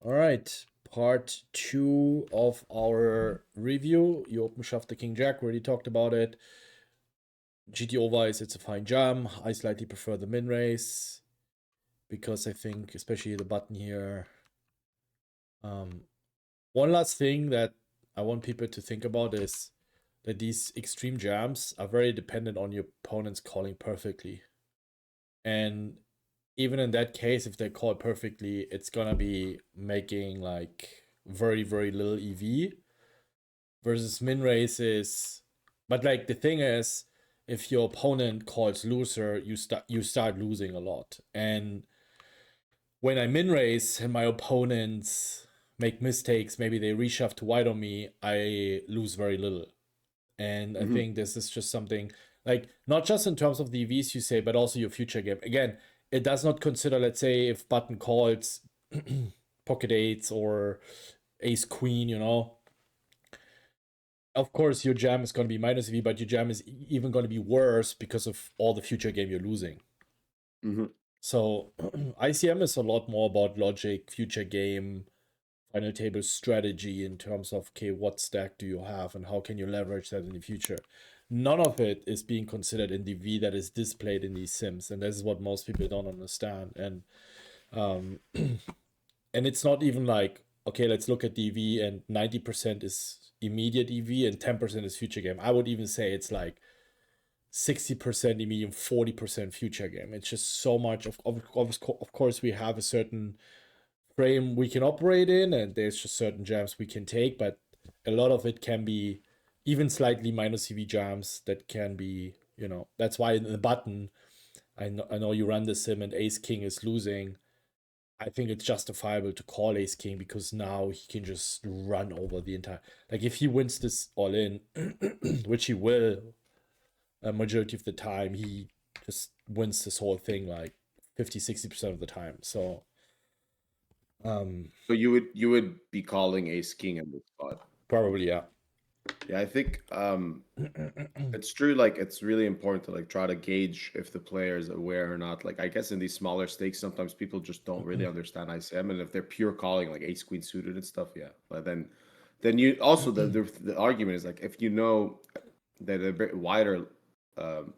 All right, part 2 of our review. You open shove the king jack, already talked about it. GTO wise, it's a fine jam. I slightly prefer the min raise because I think, especially the button here. One last thing that I want people to think about is that these extreme jams are very dependent on your opponent's calling perfectly. And even in that case, if they call perfectly, it's gonna be making like very, very little EV versus min races. But like the thing is, if your opponent calls loser, you start losing a lot. And when I min raise and my opponents make mistakes, maybe they reshove to wide on me, I lose very little. And I think this is just something like not just in terms of the EVs you say, but also your future game. Again, it does not consider, let's say, if button calls pocket eights or ace queen, you know. Of course, your jam is going to be minus EV, but your jam is even going to be worse because of all the future game you're losing. So ICM is a lot more about logic, future game, final table strategy in terms of, okay, what stack do you have and how can you leverage that in the future? None of it is being considered in the V that is displayed in these sims, and this is what most people don't understand. And and it's not even like, okay, let's look at DV and 90% is immediate EV and 10% is future game. I would even say it's like 60% immediate, 40% future game. It's just so much of course we have a certain frame we can operate in, and there's just certain jams we can take, but a lot of it can be even slightly minus EV jams that can be, you know, that's why in the button, I know you run the sim and ace king is losing. I think it's justifiable to call ace king because now he can just run over the entire, like if he wins this all in, which he will a majority of the time, he just wins this whole thing like 50-60% of the time. So So you would be calling ace king in this spot. probably, yeah. Yeah, I think it's true. Like it's really important to like try to gauge if the player is aware or not. Like I guess in these smaller stakes, sometimes people just don't really understand ICM, and if they're pure calling like ace queen suited and stuff, yeah. But then you also the argument is like if you know that a bit wider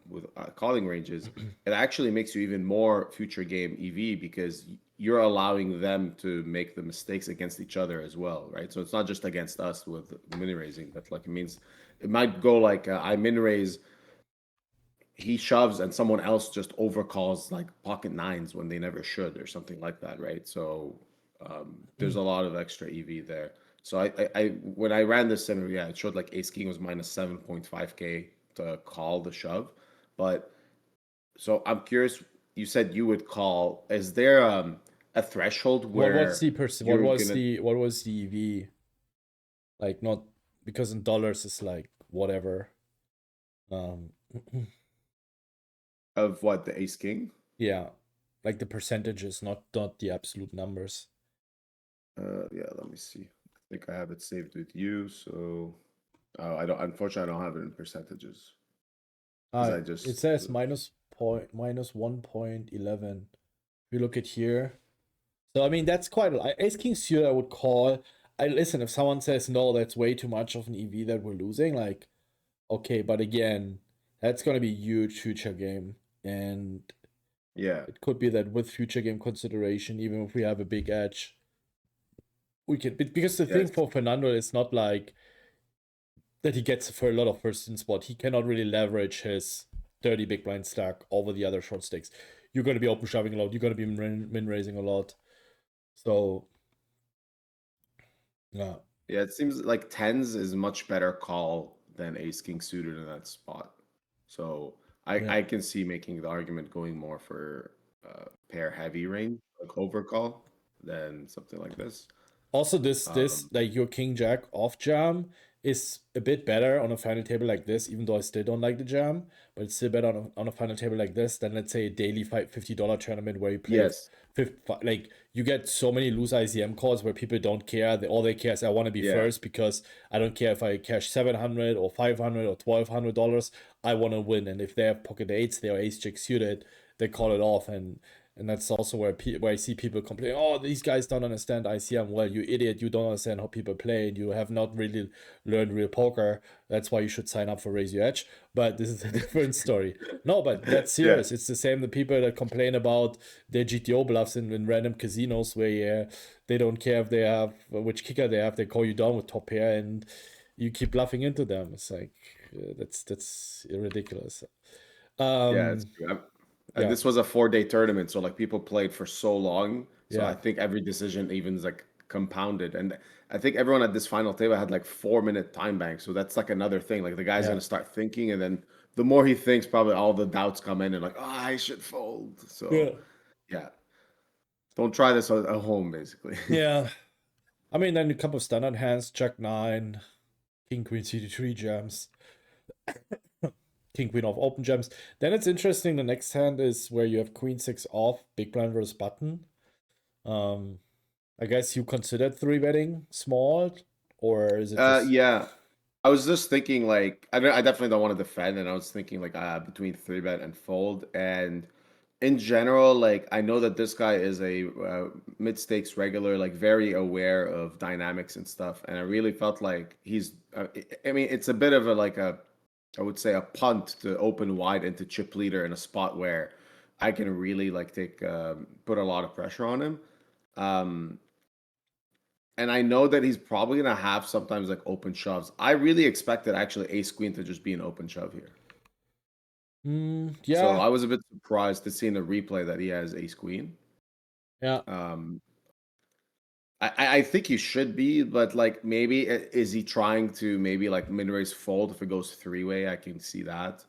with calling ranges, it actually makes you even more future game EV because you're allowing them to make the mistakes against each other as well, right? So it's not just against us with mini raising, but like it means it might go like I min raise, he shoves, and someone else just overcalls like pocket nines when they never should or something like that, right? So there's a lot of extra EV there. So I when I ran this scenario, yeah, it showed like ace king was minus 7.5k to call the shove, but so I'm curious. You said you would call. Is there a threshold What's where the you're gonna what was the EV? Like not because in dollars it's like whatever. Um of what the ace king? yeah. Like the percentages, not the absolute numbers. Yeah, let me see. I think I have it saved with you. So I don't. Unfortunately, I don't have it in percentages because I It just says minus 1.11. If you look at here. So I mean that's quite ace king suited I would call. I listen if someone says no, that's way too much of an EV that we're losing, like okay, but again, that's gonna be huge future game. And yeah. it could be that with future game consideration, even if we have a big edge, we can. Because the thing Yes. for Fernando is not like that he gets for a lot of first in spot. He cannot really leverage his 30 big blind stack over the other short stakes. You're going to be open shoving a lot. You're going to be min raising a lot. So, yeah. Yeah, it seems like tens is much better call than ace king suited in that spot. So Yeah. I can see making the argument going more for pair heavy range, like overcall, than something like this. Also, this Um, like your king jack off jam is a bit better on a final table like this, even though I still don't like the jam, but it's still better on a final table like this than let's say a daily $50 tournament where you play yes. like you get so many loose ICM calls where people don't care. All they care is I want to be Yeah. first because I don't care if I cash 700 or 500 or $1,200. I want to win, and if they have pocket eights, they are ace jack suited. They call it off, and And that's also where I see people complain, oh, these guys don't understand ICM. Well, you idiot, you don't understand how people play, and you have not really learned real poker. That's why you should sign up for Raise Your Edge. But this is a different story. No, but that's Yeah. serious. It's the same, the people that complain about their GTO bluffs in random casinos where they don't care if they have which kicker they have. They call you down with top pair and you keep bluffing into them. It's like, that's ridiculous. Yeah, it's Um, true. And yeah, this was a 4-day tournament, so like people played for so long. So yeah, I think every decision even is like compounded. And I think everyone at this final table had like 4-minute time bank. So that's like another thing. Like the guy's yeah, gonna start thinking, and then the more he thinks, probably all the doubts come in and like, oh, I should fold. yeah, So yeah, don't try this at home, basically. yeah. I mean, then a couple of standard hands, Jack 9, King Queen CD3 jams, King Queen off open jams. Then it's interesting. The next hand is where you have Queen 6 off, big blind versus button. Um, I guess you considered three betting small, or is it just Yeah. I was just thinking like I definitely don't want to defend, and I was thinking like between 3-bet and fold. And in general, like I know that this guy is a mid stakes regular, like very aware of dynamics and stuff. And I really felt like he's. I mean, it's a bit of a like a, I would say a punt to open wide into chip leader in a spot where I can really like take put a lot of pressure on him. Um, and I know that he's probably gonna have sometimes like open shoves. I really expected actually ace queen to just be an open shove here. So yeah, I was a bit surprised to see in the replay that he has ace queen. yeah. Um, I think he should be, but like maybe is he trying to maybe like min raise fold if it goes three way? I can see that.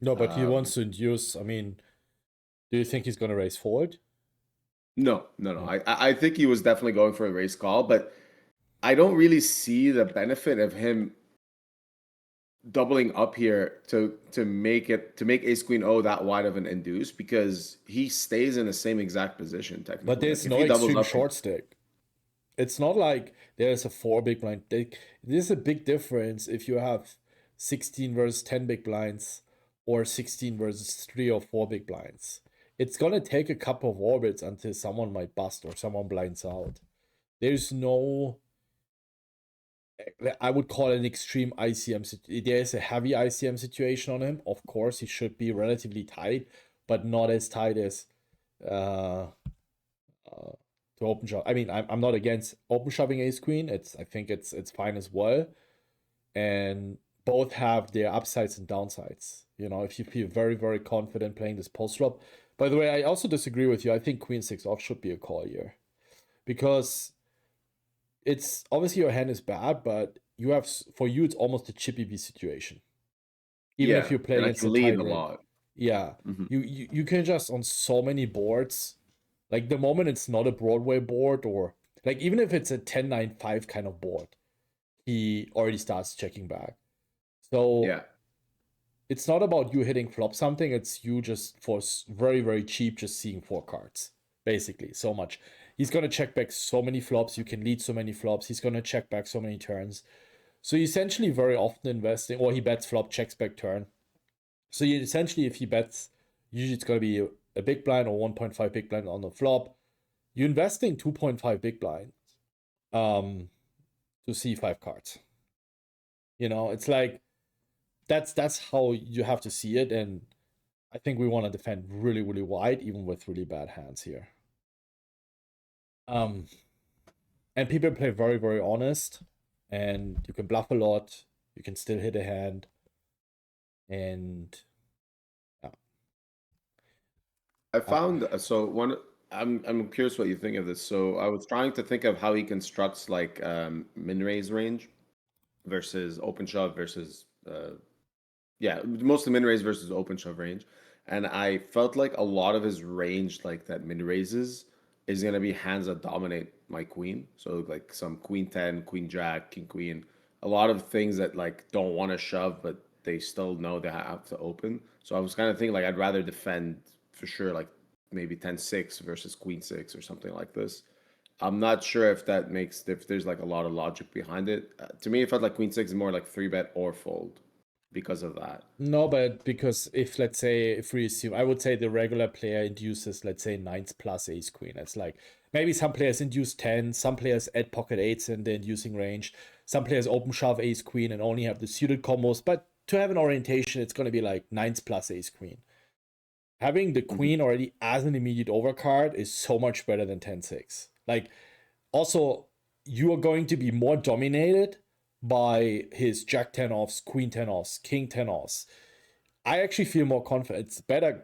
No, but he Um, wants to induce. I mean, do you think he's gonna raise forward? no. No. I think he was definitely going for a raise call, but I don't really see the benefit of him doubling up here to make ace queen O that wide of an induce, because he stays in the same exact position But technically. Like there's if no he doubles extreme up here, short stick. It's not like there's a four big blind. There's a big difference if you have 16 versus 10 big blinds or 16 versus 3 or 4 big blinds. It's gonna take a couple of orbits until someone might bust or someone blinds out. There's no, I would call it an extreme ICM. There is a heavy ICM situation on him. Of course, he should be relatively tight, but not as tight as uh, to open shove. I mean, I'm not against open shoving ace queen. I think it's fine as well. And both have their upsides and downsides. You know, if you feel very, very confident playing this post flop. By the way, I also disagree with you. I think Queen 6 off should be a call here. Because it's obviously your hand is bad, but you have, for you, it's almost a chippy V situation. Even if yeah, you play and I against a can lead tight a range. lot. Yeah. Mhm. You can just on so many boards, like the moment it's not a Broadway board, or like even if it's a 10-9-5 kind of board, he already starts checking back. So Yeah, it's not about you hitting flop something, it's you just for very, very cheap just seeing four cards. Basically, so much. He's gonna check back so many flops, you can lead so many flops, he's gonna check back so many turns. So you essentially very often investing, or he bets flop, checks back turn. So you essentially, if he bets, usually it's gonna be a big blind or 1.5 big blind on the flop. You're investing 2.5 big blinds um to see five cards. You know, it's like that's how you have to see it, and I think we want to defend really, really wide, even with really bad hands here. Um, and people play very, very honest, and you can bluff a lot. You can still hit a hand, and yeah, I I, found so one. I'm curious what you think of this. So I was trying to think of how he constructs like min raise range versus open shove versus yeah, mostly min raise versus open shove range. And I felt like a lot of his range, like that min raises, is gonna be hands that dominate my queen. So like some queen 10, queen jack, king queen, a lot of things that like don't want to shove, but they still know they have to open. So I was kind of thinking like I'd rather defend for sure, like maybe 10-6 versus queen 6 or something like this. I'm not sure if that makes if there's like a lot of logic behind it. To me, it felt like queen 6 is more like 3-bet or fold. because of that. No, but because if let's say if we assume, I would say the regular player induces, let's say, nines plus ace queen. It's like maybe some players induce 10, some players add pocket eights in the inducing range, some players open shove ace queen and only have the suited combos. But to have an orientation, it's going to be like nines plus ace queen. Having the queen already as an immediate overcard is so much better than 10-6. Like, also, you are going to be more dominated by his jack 10 offs, queen 10 offs, king 10 offs. I actually feel more confident.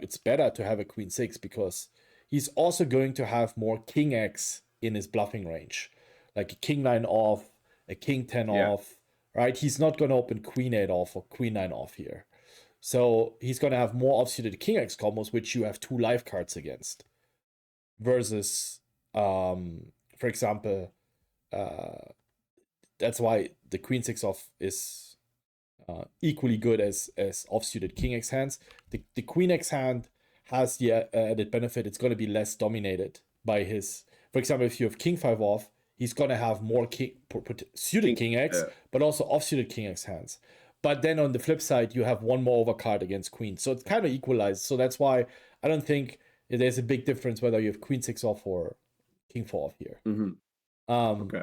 It's better to have a queen 6 because he's also going to have more king x in his bluffing range. Like a king 9 off, a king 10 off, right? He's not going to open queen 8 off or queen 9 off here. So he's going to have more offsuited king x combos, which you have 2 live cards against. Versus, for example, that's why the queen 6 off is equally good as offsuited king x hands. The queen x hand has the added benefit. It's going to be less dominated by his. For example, if you have king 5 off, he's going to have more suited king x, but also offsuited king x hands. But then on the flip side, you have one more overcard against queen. So it's kind of equalized. So that's why I don't think there's a big difference whether you have queen 6 off or king 4 off here. Okay.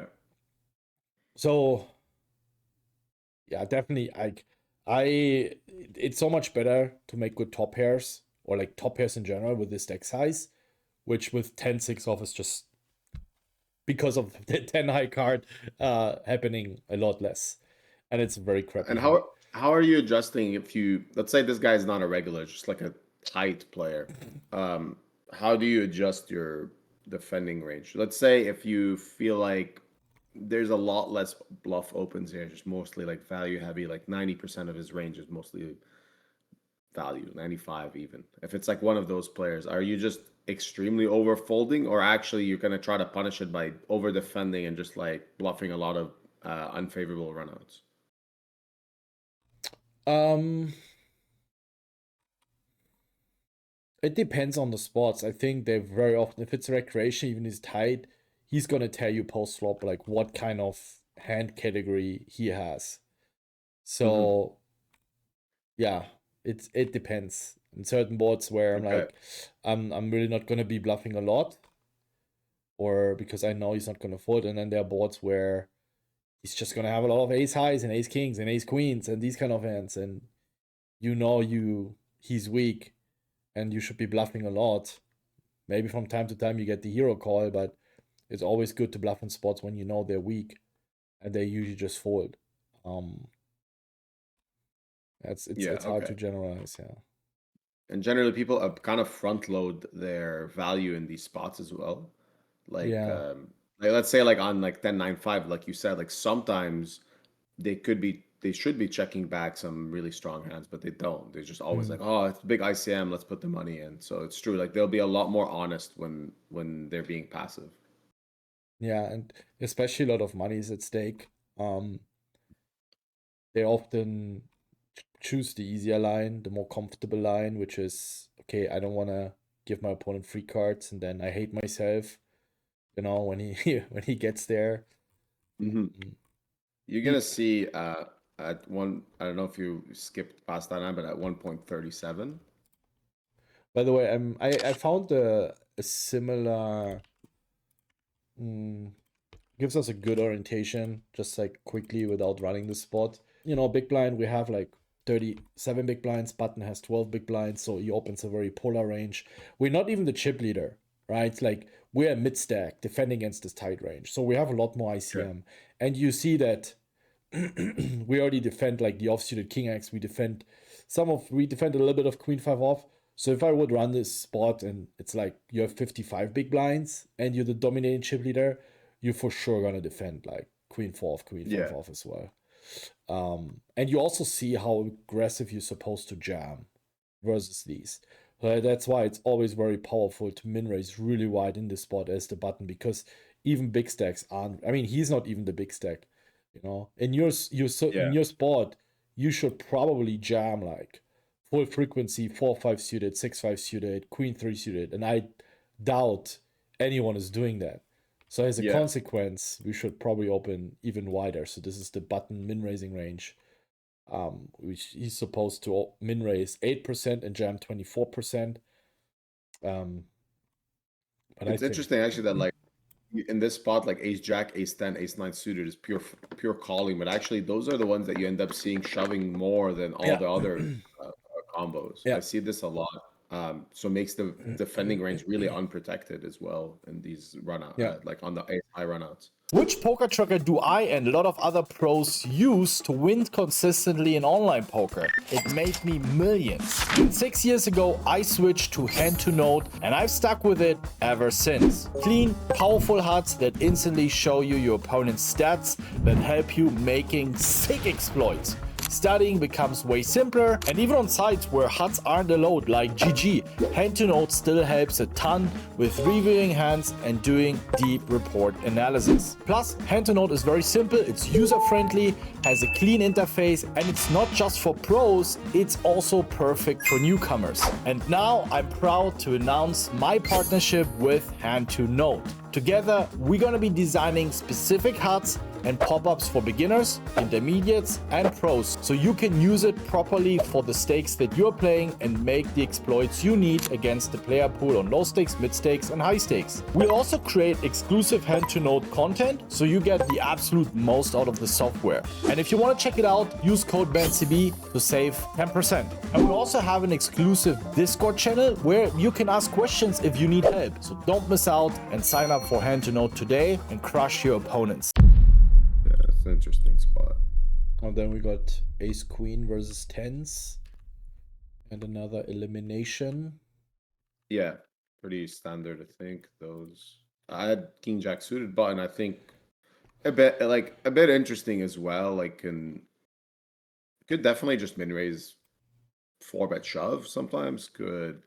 So yeah, definitely. It's so much better to make good top pairs or like top pairs in general with this deck size, which with 10-6 off is just because of the 10 high card happening a lot less. And it's very crappy. And how are you adjusting if you, let's say this guy is not a regular, just like a tight player? How do you adjust your defending range? Let's say if you feel like there's a lot less bluff opens here, just mostly like value heavy, like 90% of his range is mostly value, 95 even. If it's like one of those players, are you just extremely overfolding, or actually you're gonna try to punish it by over defending and just like bluffing a lot of unfavorable runouts? It depends on the spots. I think they very often, if it's recreation, even he's tight, he's gonna tell you post flop like what kind of hand category he has. So yeah, it depends. In certain boards where I'm like, I'm really not gonna be bluffing a lot, or because I know he's not gonna fold, and then there are boards where he's just gonna have a lot of ace highs and ace kings and ace queens and these kind of hands, and he's weak and you should be bluffing a lot. Maybe from time to time you get the hero call, but it's always good to bluff in spots when you know they're weak and they usually just fold. It's hard to generalize, yeah. And generally people kind of front load their value in these spots as well. Like like let's say like on like 10-9-5, like you said, like sometimes they should be checking back some really strong hands, but they don't. They're just always like, oh, it's big ICM, let's put the money in. So it's true. Like they'll be a lot more honest when they're being passive. Yeah, and especially a lot of money is at stake. They often choose the easier line, the more comfortable line, which is okay. I don't want to give my opponent free cards, and then I hate myself. When he when he gets there. You're gonna see at one. I don't know if you skipped past that line, but at 1.37. By the way, I found a similar. Gives us a good orientation, just like quickly without running the spot. Big blind, we have like 37 big blinds, button has 12 big blinds, so he opens a very polar range. We're not even the chip leader, right? Like we're a mid stack defending against this tight range, so we have a lot more ICM. And you see that we already defend like the offsuited king x. We defend a little bit of queen 5 off. So if I would run this spot and it's like you have 55 big blinds and you're the dominating chip leader, you're for sure gonna defend like queen 4 off, queen 5 off as well. And you also see how aggressive you're supposed to jam versus these. That's why it's always very powerful to min raise really wide in this spot as the button, because even big stacks aren't. I mean, he's not even the big stack. In your spot, you should probably jam like full frequency 4-5 suited, 6-5 suited, queen 3 suited, and I doubt anyone is doing that. So as a consequence, we should probably open even wider. So this is the button min raising range. which he's supposed to min raise 8% and jam 24%. But it's interesting actually that like in this spot, like ace jack, ace 10, ace 9 suited is pure calling, but actually those are the ones that you end up seeing shoving more than all the other combos. I see this a lot. So makes the defending range really unprotected as well in these runouts, like on the ace high runouts. Which poker tracker do I and a lot of other pros use to win consistently in online poker? It made me millions. 6 years ago, I switched to hand to note and I've stuck with it ever since. Clean, powerful HUDs that instantly show you your opponent's stats that help you making sick exploits. Studying becomes way simpler, and even on sites where HUDs aren't allowed like GG, hand to note still helps a ton with reviewing hands and doing deep report analysis. Plus, hand to note is very simple, it's user friendly, has a clean interface, and it's not just for pros, it's also perfect for newcomers. And now I'm proud to announce my partnership with Hand to Note. Together, we're gonna be designing specific HUDs and pop-ups for beginners, intermediates, and pros, so you can use it properly for the stakes that you're playing and make the exploits you need against the player pool on low stakes, mid stakes, and high stakes. We'll also create exclusive hand-to-note content, so you get the absolute most out of the software. And if you want to check it out, use code Bencb to save 10%. And we'll also have an exclusive Discord channel where you can ask questions if you need help. So don't miss out and sign up for hand-to-note today and crush your opponents. It's an interesting spot. And then we got ace queen versus tens and another elimination. Yeah, pretty standard, I think. Those I had king jack suited button. I think a bit interesting as well. Like could definitely just min raise 4-bet shove sometimes. Could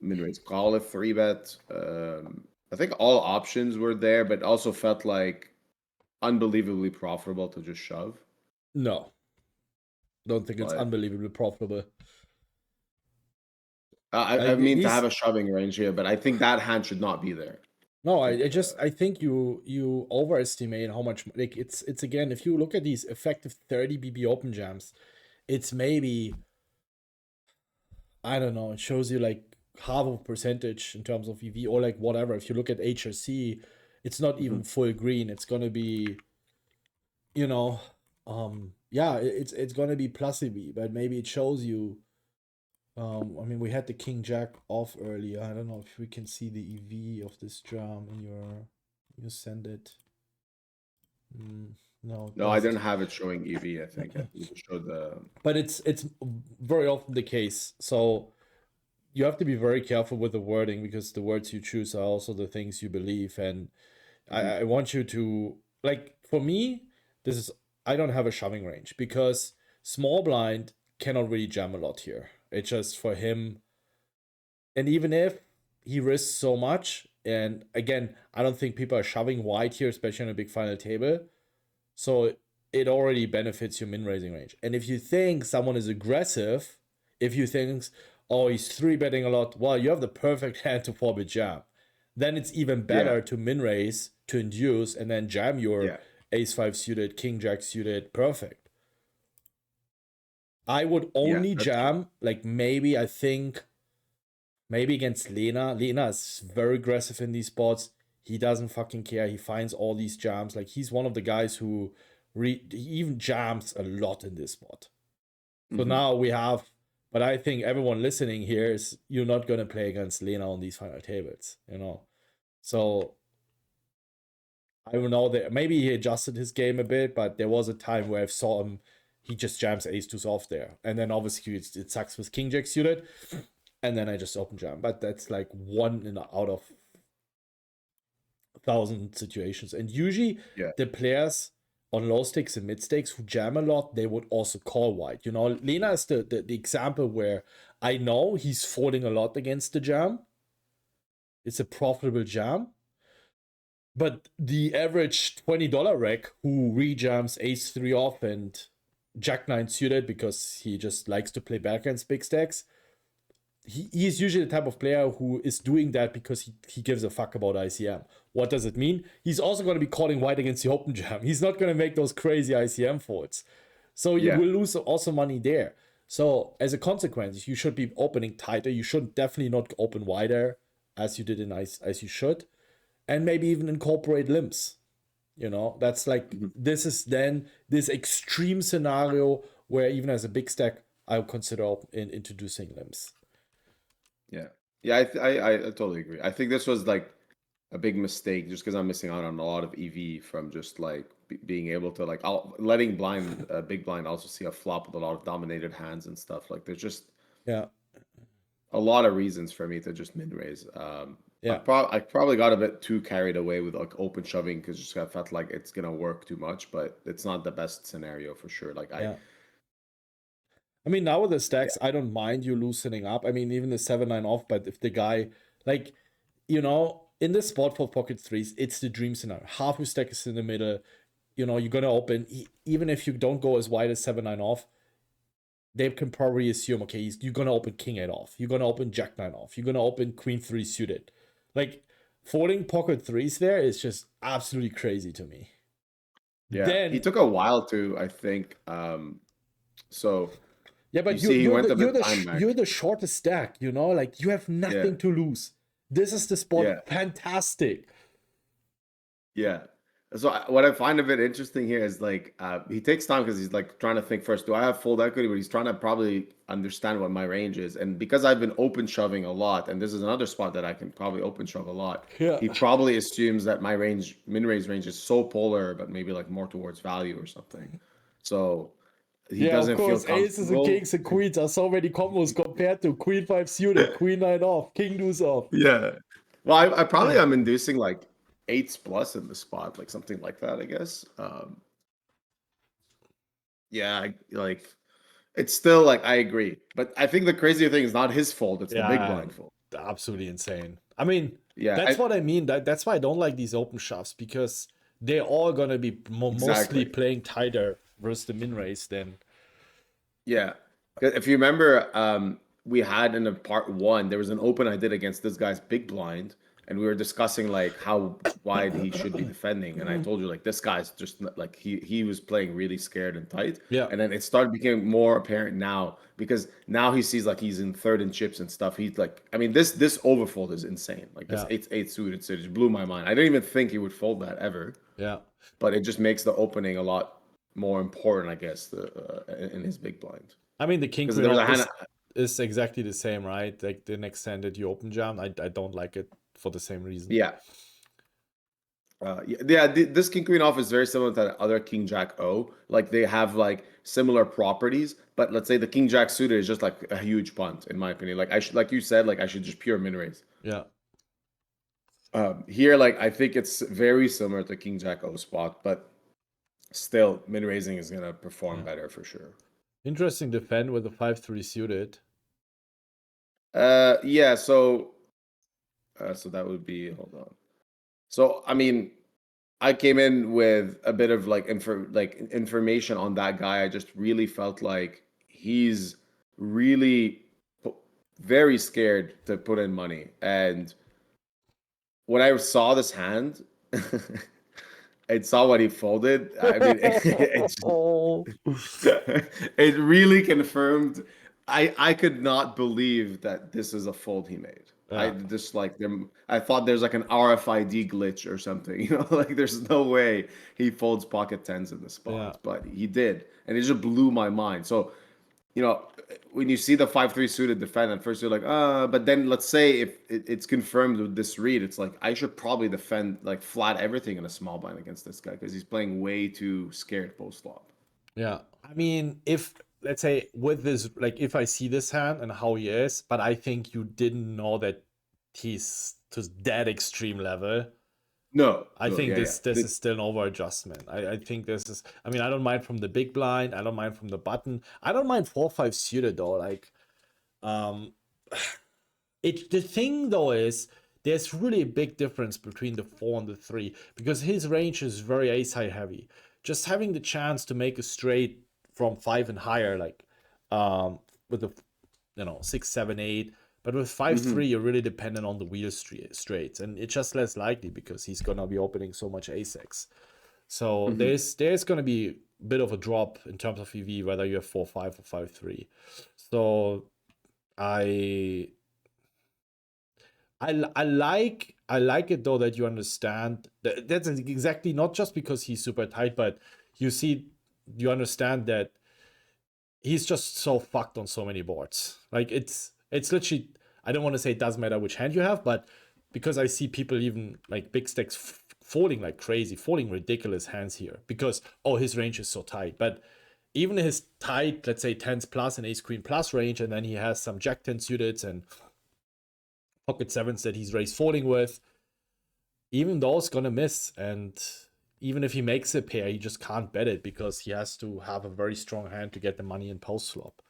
min raise call it 3-bet. I think all options were there, but also felt like unbelievably profitable to just shove. No, don't think it's unbelievably profitable. I mean to have a shoving range here, but I think that hand should not be there. No, I think you overestimate how much, like it's again, if you look at these effective 30 BB open jams, it's maybe, I don't know, it shows you like half of a percentage in terms of EV or like whatever. If you look at HRC, it's not even full green. It's gonna be, you know, it's gonna be plus EV, but maybe it shows you. I mean, we had the king jack off earlier. I don't know if we can see the EV of this jam in you send it. No, I didn't have it showing EV. I think you showed the. But it's very often the case. So you have to be very careful with the wording because the words you choose are also the things you believe. And I want you to, like, for me, I don't have a shoving range because small blind cannot really jam a lot here. It's just for him. And even if he risks so much, and again, I don't think people are shoving wide here, especially on a big final table. So it already benefits your min raising range. And if you think someone is aggressive, if you think, oh, he's 3-betting a lot, well, you have the perfect hand to 4-bet jam. Then it's even better to min raise, to induce, and then jam your ace 5 suited, king jack suited, perfect. I would only jam, like maybe against Lena. Lena is very aggressive in these spots. He doesn't fucking care. He finds all these jams. Like he's one of the guys who he even jams a lot in this spot. So now we have, but I think everyone listening here is you're not going to play against Lena on these final tables, you know. So I don't know that maybe he adjusted his game a bit, but there was a time where I saw him. He just jams ace-2s off there. And then obviously it sucks with king jack suited. And then I just open jam. But that's like 1 out of 1,000 situations. And usually the players on low stakes and mid stakes who jam a lot, they would also call wide. You know, Lena is the example where I know he's folding a lot against the jam. It's a profitable jam. But the average $20 rec who rejams ace-3 off and Jack-9 suited because he just likes to play back against big stacks. He's usually the type of player who is doing that because he gives a fuck about ICM. What does it mean? He's also going to be calling wide against the open jam. He's not going to make those crazy ICM folds. So you Yeah. will lose also money there. So as a consequence, you should be opening tighter. You should definitely not open wider as you did as you should, and maybe even incorporate limps. You know, that's like this is then this extreme scenario where even as a big stack, I would consider introducing limps. Yeah. Yeah, I totally agree. I think this was like a big mistake just because I'm missing out on a lot of EV from just like being able to like letting big blind also see a flop with a lot of dominated hands and stuff. Like there's just Yeah. a lot of reasons for me to just min raise. Yeah. I probably got a bit too carried away with like open shoving because just I felt like it's gonna work too much, but it's not the best scenario for sure. Like I mean, now with the stacks, I don't mind you loosening up. I mean, even the 7-9 off, but if the guy, like, you know, in this spot for pocket threes, it's the dream scenario. Half your stack is in the middle. You know, you're going to open, even if you don't go as wide as 7-9 off, they can probably assume, okay, you're going to open king 8 off. You're going to open jack 9 off. You're going to open queen 3 suited. Like, folding pocket threes there is just absolutely crazy to me. Yeah, then, he took a while to, I think. So yeah, but you're the shortest stack, you know, like you have nothing to lose. This is the spot. Yeah. Fantastic. Yeah. So what I find a bit interesting here is like he takes time because he's like trying to think first, do I have fold equity? But he's trying to probably understand what my range is. And because I've been open shoving a lot, and this is another spot that I can probably open shove a lot, he probably assumes that my min raise range is so polar, but maybe like more towards value or something. So he doesn't feel comfortable. Aces and kings and queens are so many combos compared to queen 5 suited, queen 9 off, king deuce off. Yeah. Well, I probably am inducing like 8s plus in the spot, like something like that, I guess. Yeah, like it's still like I agree, but I think the crazier thing is not his fault; it's the big blind fault. Absolutely insane. I mean, yeah, that's what I mean. That's why I don't like these open shoves because they're all gonna be mostly playing tighter versus the min raise. Then, yeah, if you remember, we had in the part 1 there was an open I did against this guy's big blind. And we were discussing like how wide he should be defending, and I told you like this guy's just like he was playing really scared and tight. Yeah. And then it started becoming more apparent now because now he sees like he's in third and chips and stuff. He's like, I mean, this overfold is insane. Like this 8 suited, so it just blew my mind. I didn't even think he would fold that ever. Yeah. But it just makes the opening a lot more important, I guess, in his big blind. I mean, the king is exactly the same, right? Like the next hand that you open jam, I don't like it. For the same reason. Yeah. This king queen off is very similar to the other king jack O. Like they have like similar properties, but let's say the king jack suited is just like a huge punt in my opinion. Like like you said, like I should just pure min raise. Yeah. Here, like I think it's very similar to king jack O spot, but still min raising is gonna perform better for sure. Interesting defend with the 5-3 suited. Yeah. So that would be, hold on. So, I mean, I came in with a bit of like information on that guy. I just really felt like he's really very scared to put in money. And when I saw this hand, I saw what he folded. I mean, it really confirmed. I could not believe that this is a fold he made. I just like them. I thought there's like an RFID glitch or something, you know, like there's no way he folds pocket 10s in the spot, but he did, and it just blew my mind. So, you know, when you see the 5-3 suited defend, at first you're like, but then let's say if it's confirmed with this read, it's like I should probably defend like flat everything in a small blind against this guy because he's playing way too scared post flop. Yeah, I mean, if let's say with this, like if I see this hand and how he is, but I think you didn't know that he's to that extreme level. No, I think this is still an overadjustment. I think this is, I mean, I don't mind from the big blind. I don't mind from the button. I don't mind 4-5 suited though. Like, the thing though is there's really a big difference between the 4 and the 3 because his range is very ace high heavy. Just having the chance to make a straight from 5 and higher, like with the 6, 7, 8, but with 5-3 you're really dependent on the wheel straights, and it's just less likely because he's gonna be opening so much ace-x. So there's gonna be bit of a drop in terms of EV, whether you have 4-5 or 5-3. So I like it though that you understand that's exactly not just because he's super tight, but you understand that he's just so fucked on so many boards. Like it's literally, I don't want to say it doesn't matter which hand you have, but because I see people even like big stacks folding like crazy, folding ridiculous hands here because his range is so tight. But even his tight, let's say 10s plus and ace queen plus range, and then he has some jack 10 suited and pocket sevens that he's raised folding with, even those gonna miss. And even if he makes a pair, he just can't bet it because he has to have a very strong hand to get the money in post flop.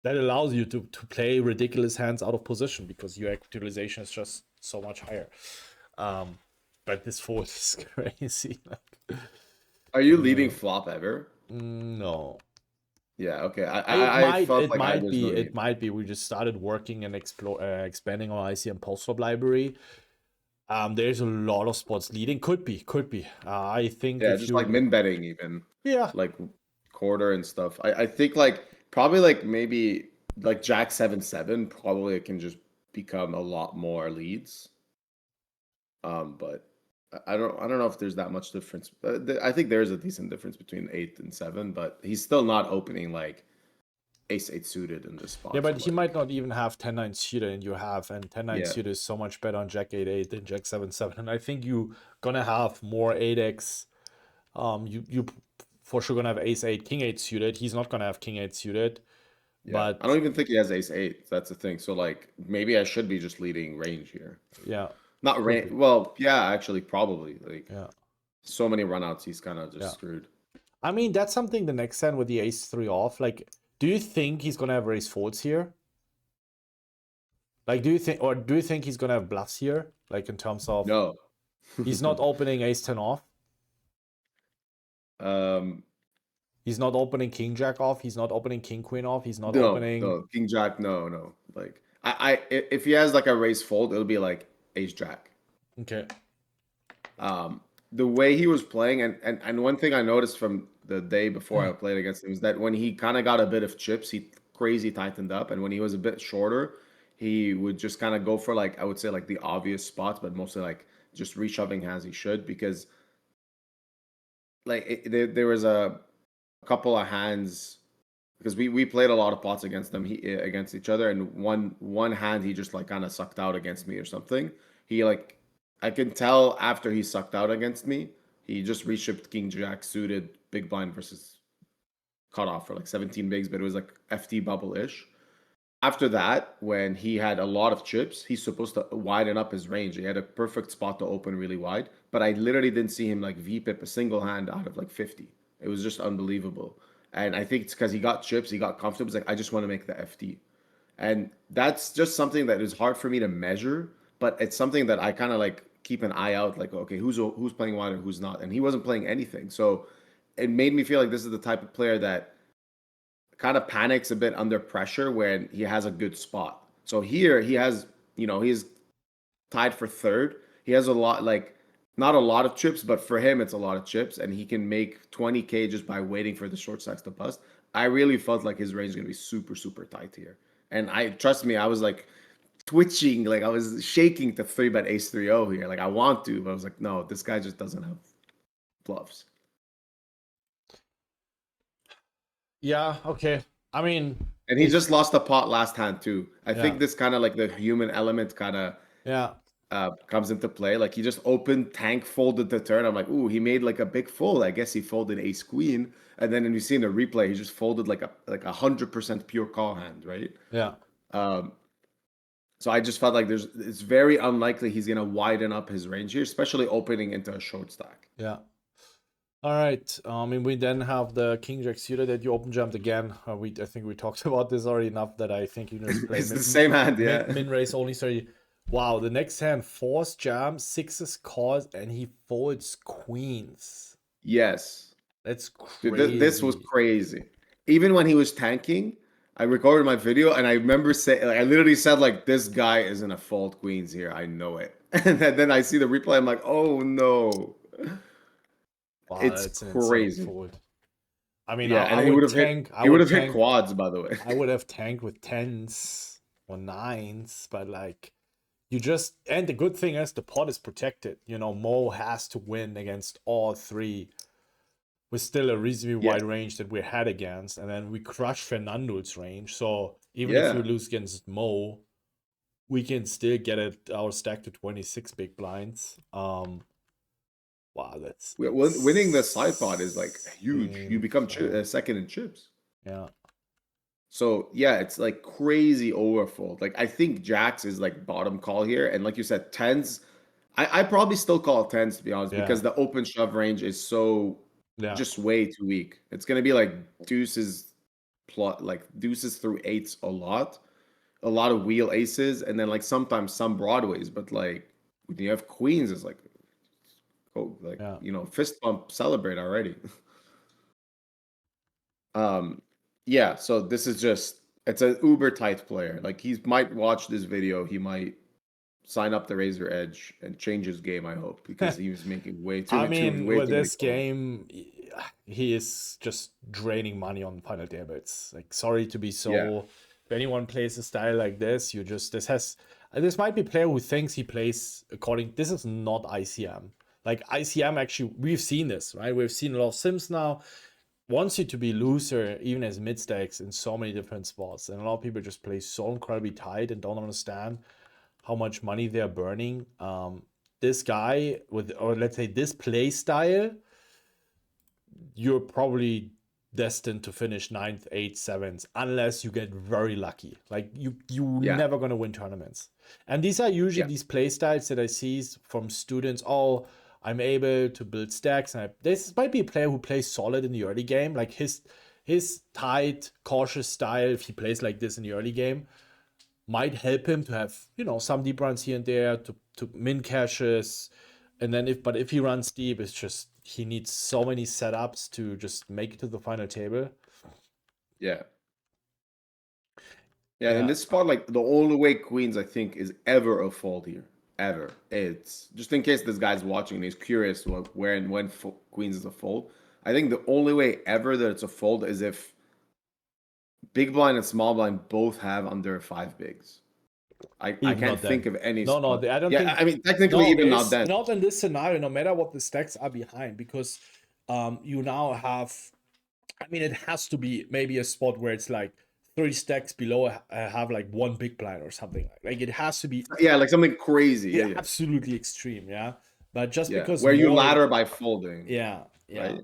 That allows you to play ridiculous hands out of position because your equity utilization is just so much higher. But this fold is crazy. Are you leading flop ever? No. Yeah, okay. I felt it like might be. We just started working and expanding our ICM post flop library. There's a lot of spots leading. Could be. I think just like min betting even. Yeah. Like quarter and stuff. I think like probably like maybe like Jack 7-7 probably can just become a lot more leads. But I don't know if there's that much difference. I think there is a decent difference between 8 and 7, but he's still not opening like ace-8 suited in this spot. Yeah, but he might not even have 10-9 suited, and you have, and 10-9 Yeah. suited is so much better on Jack 8-8 than Jack 7-7. And I think you gonna have more 8x. You for sure gonna have ace-8, king-8 suited. He's not gonna have king-8 suited. Yeah. But I don't even think he has ace-8. That's the thing. So like maybe I should be just leading range here. yeah, Not range. Well, yeah, actually, probably. Like, yeah. so many runouts, he's kind of just screwed. I mean, that's something the next hand with the ace-3 off. Like, do you think he's gonna have raise folds here? Like, do you think he's gonna have bluffs here? Like in terms of No. he's not opening ace-10 off. He's not opening king jack off. He's not opening king queen off. He's not opening. No, king jack. No. Like if he has like a raise fold, it'll be like ace jack. Okay. The way he was playing, and one thing I noticed from the day before I played against him is that when he kind of got a bit of chips, he crazy tightened up, and when he was a bit shorter, he would just kind of go for like I would say like the obvious spots, but mostly like just reshoving hands he should because like there was a couple of hands because we played a lot of pots against them against each other, and one hand he just like kind of sucked out against me or something. He like I can tell after he sucked out against me, he just reshipped king jack suited big blind versus cutoff for like 17 bigs, but it was like FT bubble ish. After that, when he had a lot of chips, he's supposed to widen up his range. He had a perfect spot to open really wide, but I literally didn't see him like VPip a single hand out of like 50. It was just unbelievable. And I think it's because he got chips, he got comfortable. He's like, I just want to make the FT. And that's just something that is hard for me to measure, but it's something that I kind of like keep an eye out, like, okay, who's playing wide and who's not. And he wasn't playing anything. So it made me feel like this is the type of player that kind of panics a bit under pressure when he has a good spot. So here he has, he's tied for third. He has a lot, like, not a lot of chips, but for him, it's a lot of chips, and he can make 20K just by waiting for the short stacks to bust. I really felt like his range is going to be super, super tight here. And trust me, I was like twitching, like I was shaking to 3-bet ace-3-0 here. Like I want to, but I was like, no, this guy just doesn't have bluffs. Yeah, okay. I mean, and he just lost a pot last hand too. I think this kind of like the human element kind of comes into play. Like he just opened, tank folded the turn. I'm like, ooh, he made like a big fold. I guess he folded ace queen, and then when you see in the replay, he just folded like a 100% pure call hand, right? Yeah. So I just felt like it's very unlikely he's gonna widen up his range here, especially opening into a short stack. Yeah. All right. We then have the king jack suited that you open jumped again. I think we talked about this already enough that I think you just play it's the same hand, yeah. Min raise only 30. Wow, the next hand, 4s jam, 6s calls, and he folds queens. Yes. That's crazy. Dude, this was crazy. Even when he was tanking, I recorded my video and I remember saying, like, I literally said, like, this guy is gonna fold queens here. I know it. And then I see the replay. I'm like, oh no. Wow, It's crazy. I mean, Yeah, and I he would would have hit. tank. I He would would have hit tank. quads, by the way. I would have tanked with 10s or 9s, but like you just, and the good thing is the pot is protected. You know, Mo has to win against all three with still a reasonably Yeah. wide range that we had against, and then we crush Fernando's range. So even if Yeah. we lose against Mo, we can still get it our stack to 26 big blinds. Wow, that's Winning the side pot is like huge. You become insane. second in chips. Yeah. So yeah, it's like crazy overfold. Like I think jacks is like bottom call here, and like you said, tens. I probably still call it tens to be honest, because the open shove range is so just way too weak. It's gonna be like deuces plot, like deuces through eights a lot of wheel aces, and then like sometimes some broadways. But like when you have queens, it's like fist bump, celebrate already. Yeah, so this is just it's an uber tight player. Like he might watch this video, he might sign up the Razor Edge and change his game, I hope, because he was making way too I mean, with many this calls. game, he is just draining money on final table. It's like, sorry to be so. Yeah. If anyone plays a style like this, this might be a player who thinks he plays according. This is not ICM. Like ICM, actually, we've seen this, right? We've seen a lot of sims now. Wants you to be looser, even as mid stacks in so many different spots, and a lot of people just play so incredibly tight and don't understand how much money they're burning. This guy or let's say this play style, you're probably destined to finish 9th, 8th, 7th, unless you get very lucky. Like you never gonna win tournaments. And these are usually these play styles that I see from students. Oh, I'm able to build stacks. And this might be a player who plays solid in the early game. Like his tight, cautious style, if he plays like this in the early game, might help him to have, some deep runs here and there, to min caches. And then if he runs deep, it's just he needs so many setups to just make it to the final table. Yeah. Yeah, in this spot, like the only way queens I think is ever a fold here. Ever. It's just in case this guy's watching and he's curious where and when queens is a fold. I think the only way ever that it's a fold is if big blind and small blind both have under 5 bigs. I can't think of any. No, I don't think. I mean, technically, even not then. Not in this scenario, no matter what the stacks are behind, because you now have. I mean, it has to be maybe a spot where it's like 3 stacks below have like 1 big blind or something. Like it has to be. Yeah, like something crazy. Yeah. Absolutely extreme. Yeah, but just because where you ladder by folding. Yeah. Right?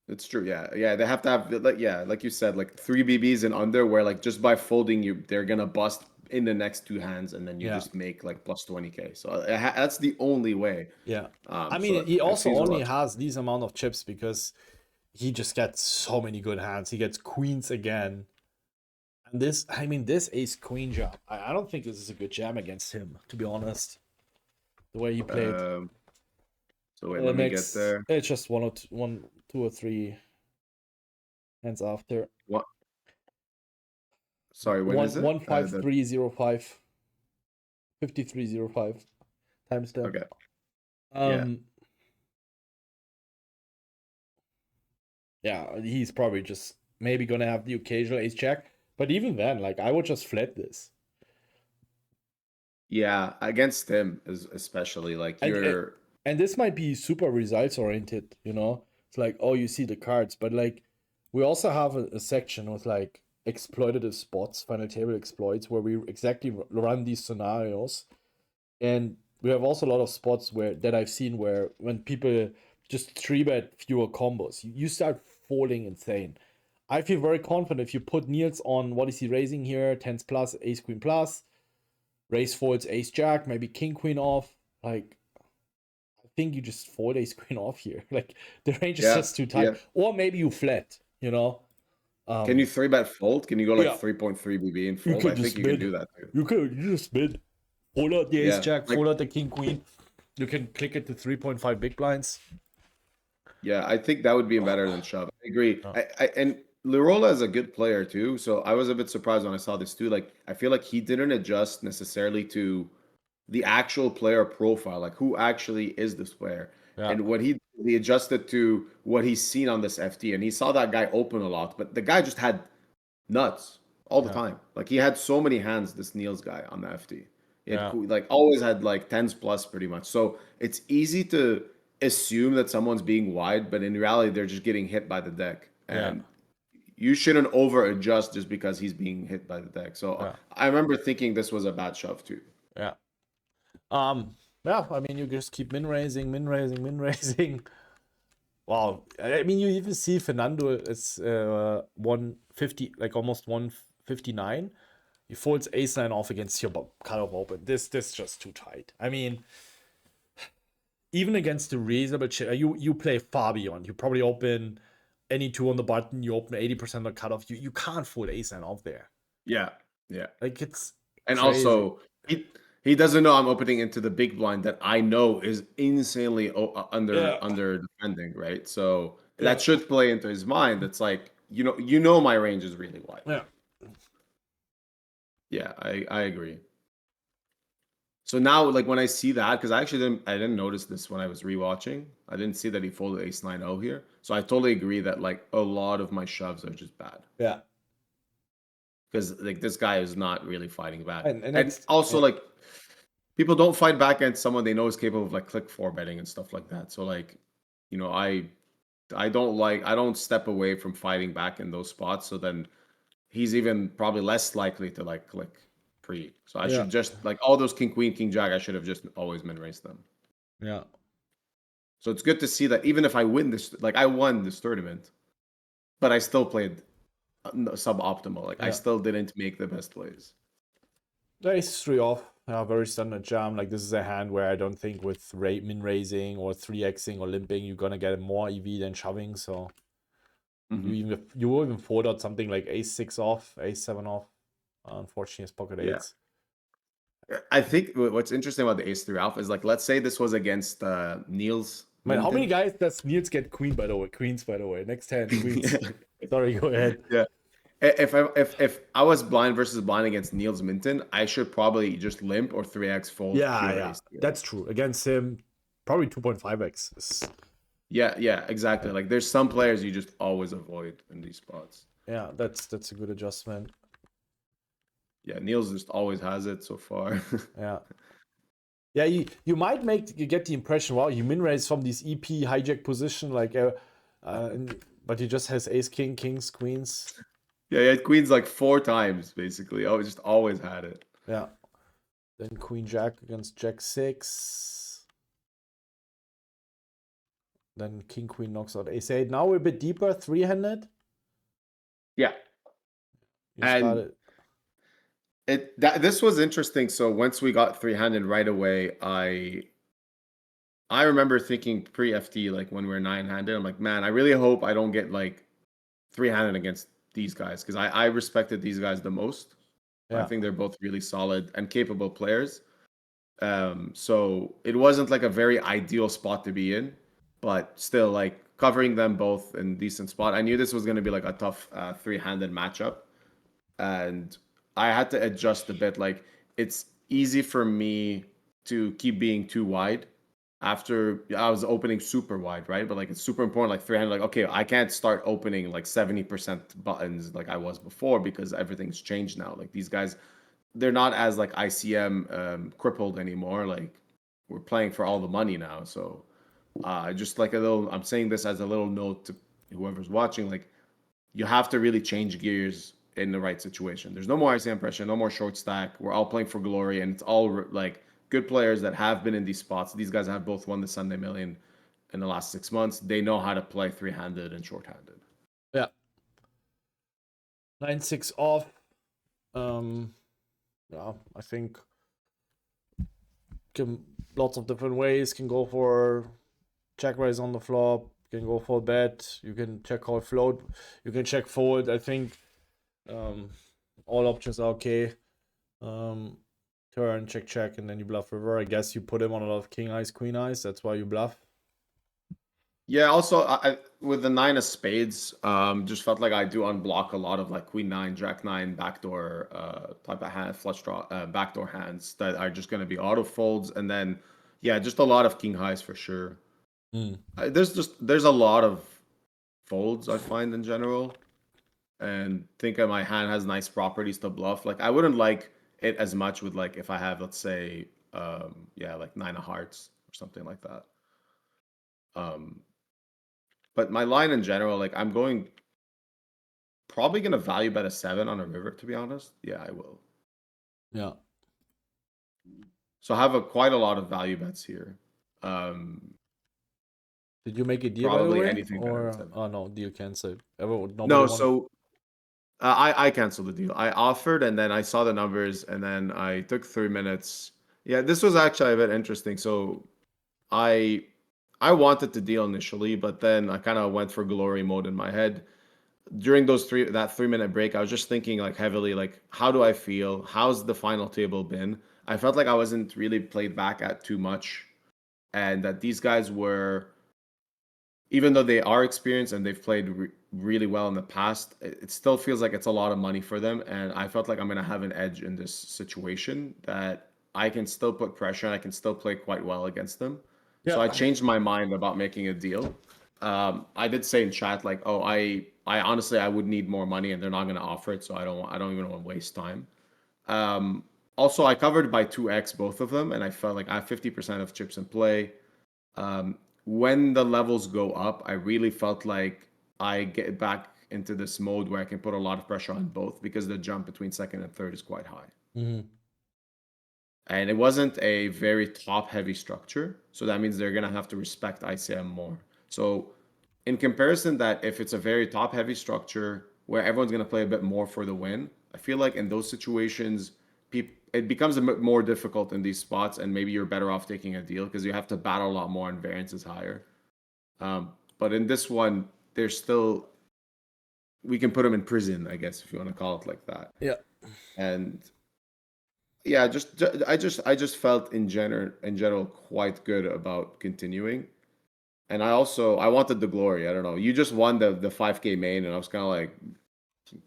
It's true. Yeah. They have to have like you said, like 3 BBs and under, where like just by folding they're gonna bust in the next 2 hands, and then you just make like plus 20k. So that's the only way. Yeah. I mean, he also only has these amount of chips because he just gets so many good hands. He gets queens again. And this ace queen jam, I don't think this is a good jam against him, to be honest. The way he played. So wait, let me get there. It's just 1, 2 or 3 hands after. What? Sorry, when is it? 15305. 5305 timestamp. Okay. Yeah, he's probably just maybe gonna have the occasional ace jack, but even then, like I would just flat this. Yeah, against him especially, like and this might be super results oriented, It's like, oh, you see the cards, but like we also have a section with like exploitative spots, final table exploits, where we exactly run these scenarios, and we have also a lot of spots that I've seen where when people just 3-bet fewer combos, you start folding insane. I feel very confident if you put Niels on, what is he raising here? 10s plus, ace queen plus, raise folds ace jack, maybe king queen off. Like, I think you just fold ace queen off here. Like the range is just too tight. Or maybe you flat, Can you 3-bet fold? Can you go like 3.3 BB and fold? I think you can do that too. You just mid. Fold out the ace jack, fold out the king queen. You can click it to 3.5 big blinds. Yeah, I think that would be better than shove. I agree. And Lirola is a good player too, so I was a bit surprised when I saw this too. Like, I feel like he didn't adjust necessarily to the actual player profile, like who actually is this player. And what he did he adjusted to what he's seen on this FT, and he saw that guy open a lot, but the guy just had nuts all the time. Like he had so many hands, this Niels guy on the FT. He had like always had like tens plus pretty much. So it's easy to assume that someone's being wide, but in reality, they're just getting hit by the deck, and you shouldn't over adjust just because he's being hit by the deck. So I remember thinking this was a bad shove too. Yeah. Yeah, I mean, you just keep min raising. Wow. I mean, you even see Fernando is 150, like almost 159. He folds ace-9 off against your cutoff open. This just too tight. I mean, even against the reasonable you play far beyond. You probably open any 2 on the button. You open 80% of the cutoff. You can't fold ace-9 off there. Yeah. Like it's and crazy. Also he doesn't know I'm opening into the big blind that I know is insanely under defending, right? So that should play into his mind. It's like you know my range is really wide. Yeah, I agree. So now, like when I see that, because I didn't notice this when I was rewatching. I didn't see that he folded ace 9-0 here. So I totally agree that like a lot of my shoves are just bad. Yeah. Because like this guy is not really fighting back, and also like people don't fight back against someone they know is capable of like click 4 betting and stuff like that. So like, I don't step away from fighting back in those spots. So then he's even probably less likely to like click pre. So I should just like all those king queen king jack. I should have just always min raised them. Yeah. So it's good to see that even if I win this, like I won this tournament, but I still played suboptimal. Like I still didn't make the best plays. The ace-3 off. Very standard jam. Like this is a hand where I don't think with min raising or 3xing or limping you're gonna get more EV than shoving. So you will even fold out something like ace-6 off, ace-7 off. Unfortunately, it's pocket eights. I think what's interesting about the ace-3 off is like, let's say this was against Niels. Man, how many guys does Niels get queens, by the way? Next hand, queens. Sorry, go ahead. Yeah. If I was blind versus blind against Niels Minton, I should probably just limp or 3x fold. Yeah, that's true. Against him, probably 2.5x. Yeah, exactly. Like there's some players you just always avoid in these spots. Yeah, that's a good adjustment. Yeah, Niels just always has it so far. Yeah, you might get the impression, wow, you min raise from this EP hijack position, like, but he just has ace king, kings, queens. Yeah, he had queens like 4 times basically. Oh, just always had it. Yeah. Then queen jack against jack 6. Then king queen knocks out ace 8. Now we're a bit deeper, 3-handed. Yeah. This was interesting. So once we got 3-handed right away, I remember thinking pre-FT, like when we were 9-handed, I'm like, man, I really hope I don't get like 3-handed against these guys, because I respected these guys the most. I think they're both really solid and capable players. So it wasn't like a very ideal spot to be in, but still like covering them both in decent spot. I knew this was going to be like a tough 3-handed matchup, and I had to adjust a bit. Like it's easy for me to keep being too wide after I was opening super wide, right? But like it's super important, like 300, like, okay, I can't start opening like 70% buttons like I was before, because everything's changed now. Like these guys, they're not as like ICM crippled anymore. Like we're playing for all the money now. So just like I'm saying this as a little note to whoever's watching, like you have to really change gears in the right situation. There's no more ICM pressure, no more short stack. We're all playing for glory, and it's all like good players that have been in these spots. These guys have both won the Sunday Million in the last 6 months. They know how to play 3-handed and short-handed. Yeah. 9-6 off. Yeah, I think lots of different ways. Can go for check raise on the flop. Can go for bet. You can check call float. You can check fold. I think all options are okay. Turn, check, and then you bluff river. I guess you put him on a lot of king eyes, queen eyes. That's why you bluff. Yeah, also I with the 9 of spades, just felt like I do unblock a lot of like queen 9, jack 9 backdoor type of hand, flush draw, backdoor hands that are just going to be auto folds, and then just a lot of king highs for sure. There's a lot of folds I find in general, and think that my hand has nice properties to bluff. Like I wouldn't like it as much with like if I have, let's say, yeah, like 9 of hearts or something like that. But my line in general, like I'm probably gonna value bet a 7 on a river, to be honest. Yeah, I will. Yeah. So I have quite a lot of value bets here. Did you make a deal, by the Probably way? anything better than Or 7. oh no, deal canceled. Nobody No, won. so I canceled the deal. I offered and then I saw the numbers and then I took 3 minutes. Yeah, this was actually a bit interesting. So I I wanted to deal initially, but then I kind of went for glory mode in my head. During that 3 minute break, I was just thinking like heavily, like, how do I feel? How's the final table been? I felt like I wasn't really played back at too much, and that these guys were, even though they are experienced and they've played really well in the past, it still feels like it's a lot of money for them. And I felt like I'm gonna have an edge in this situation, that I can still put pressure and I can still play quite well against them. So Yeah. I changed my mind about making a deal. I did say in chat like, oh, I honestly I would need more money and they're not gonna offer it, so I don't even want to waste time. Also, I covered by 2x both of them, and I felt like I have 50% of chips in play. Um, when the levels go up, I really felt like I get back into this mode where I can put a lot of pressure on both because the jump between second and third is quite high. Mm-hmm. And it wasn't a very top heavy structure. So that means they're going to have to respect ICM more. So, in comparison, that if it's a very top heavy structure where everyone's going to play a bit more for the win, I feel like in those situations, it becomes a bit more difficult in these spots, and maybe you're better off taking a deal because you have to battle a lot more and variance is higher. But in this one, there's still, we can put them in prison, I guess, if you want to call it like that. Yeah. And yeah, I just felt in general quite good about continuing. And I wanted the glory. I don't know. You just won the 5K main, and I was kind of like,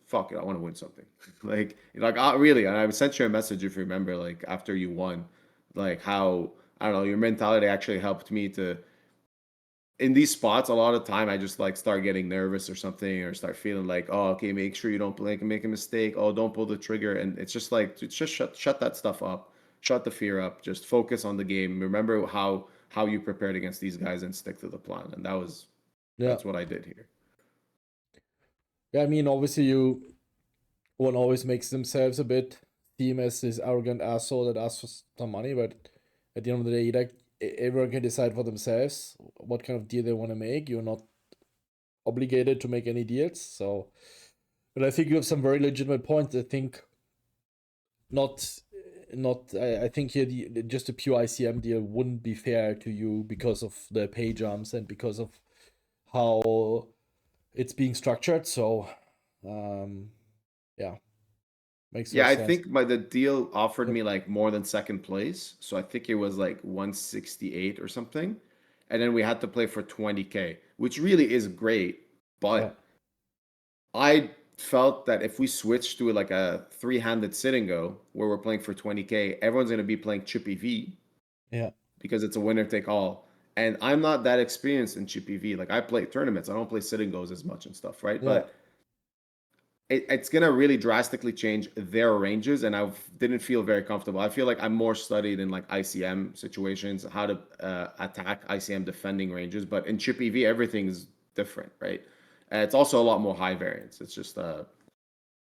fuck it, I want to win something. like really. And I sent you a message if you remember, like after you won, like how I don't know, your mentality actually helped me to, in these spots, a lot of time I just like start getting nervous or something, or start feeling like, oh, okay, make sure you don't make a mistake. Oh, don't pull the trigger. And it's just like, just shut that stuff up, shut the fear up, just focus on the game. Remember how you prepared against these guys and stick to the plan. And Yeah. that's what I did here. Yeah, I mean, obviously, one always makes themselves a bit seem as this arrogant asshole that asks for some money, but at the end of the day, like everyone can decide for themselves what kind of deal they want to make. You're not obligated to make any deals. So, but I think you have some very legitimate points. I think not I think here just a pure ICM deal wouldn't be fair to you because of the pay jumps and because of how it's being structured. So, yeah, makes no Yeah, I sense. think the deal offered Yep. me like more than second place. So I think it was like 168 or something. And then we had to play for 20K, which really is great. Yeah. But I felt that if we switch to like a three-handed sit and go where we're playing for 20K, everyone's going to be playing Chippy V Yeah. because it's a winner take all. And I'm not that experienced in Chippy V. Like I play tournaments, I don't play sit and goes as much and stuff, right? Yeah. But it's going to really drastically change their ranges, and I didn't feel very comfortable. I feel like I'm more studied in like ICM situations, how to attack ICM defending ranges, but in Chippy V, everything's different, right? And it's also a lot more high variance. It's just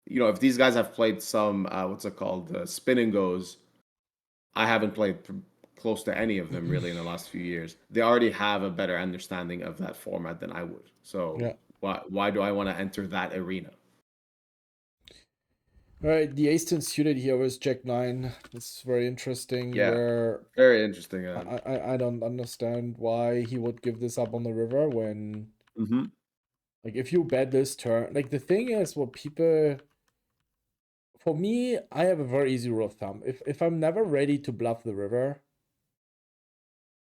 if these guys have played some what's it called, spin and goes, I haven't played close to any of them really in the last few years. They already have a better understanding of that format than I would. So Yeah. why do I want to enter that arena? All right, the ace-10 suited here was Jack 9. It's very interesting. Yeah, Where very interesting. I don't understand why he would give this up on the river when, Mhm. like, if you bet this turn, like, the thing is, what people, for me, I have a very easy rule of thumb. If I'm never ready to bluff the river,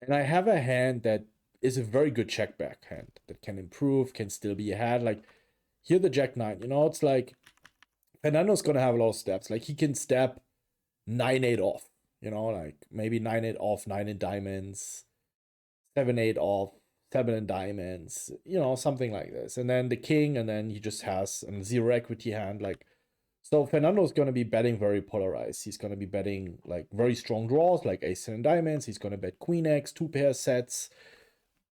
and I have a hand that is a very good check back hand that can improve, can still be ahead, like, here the Jack 9, it's like Fernando's gonna have a lot of steps. Like, he can step 9-8 off, like maybe 9-8 off, 9 in diamonds, 7-8 off, 7 in diamonds, you know, something like this. And then the king, and then he just has a 0 equity hand. Like, so Fernando's going to be betting very polarized. He's going to be betting like very strong draws, like ace 10 in diamonds. He's going to bet queen X, 2 pair sets.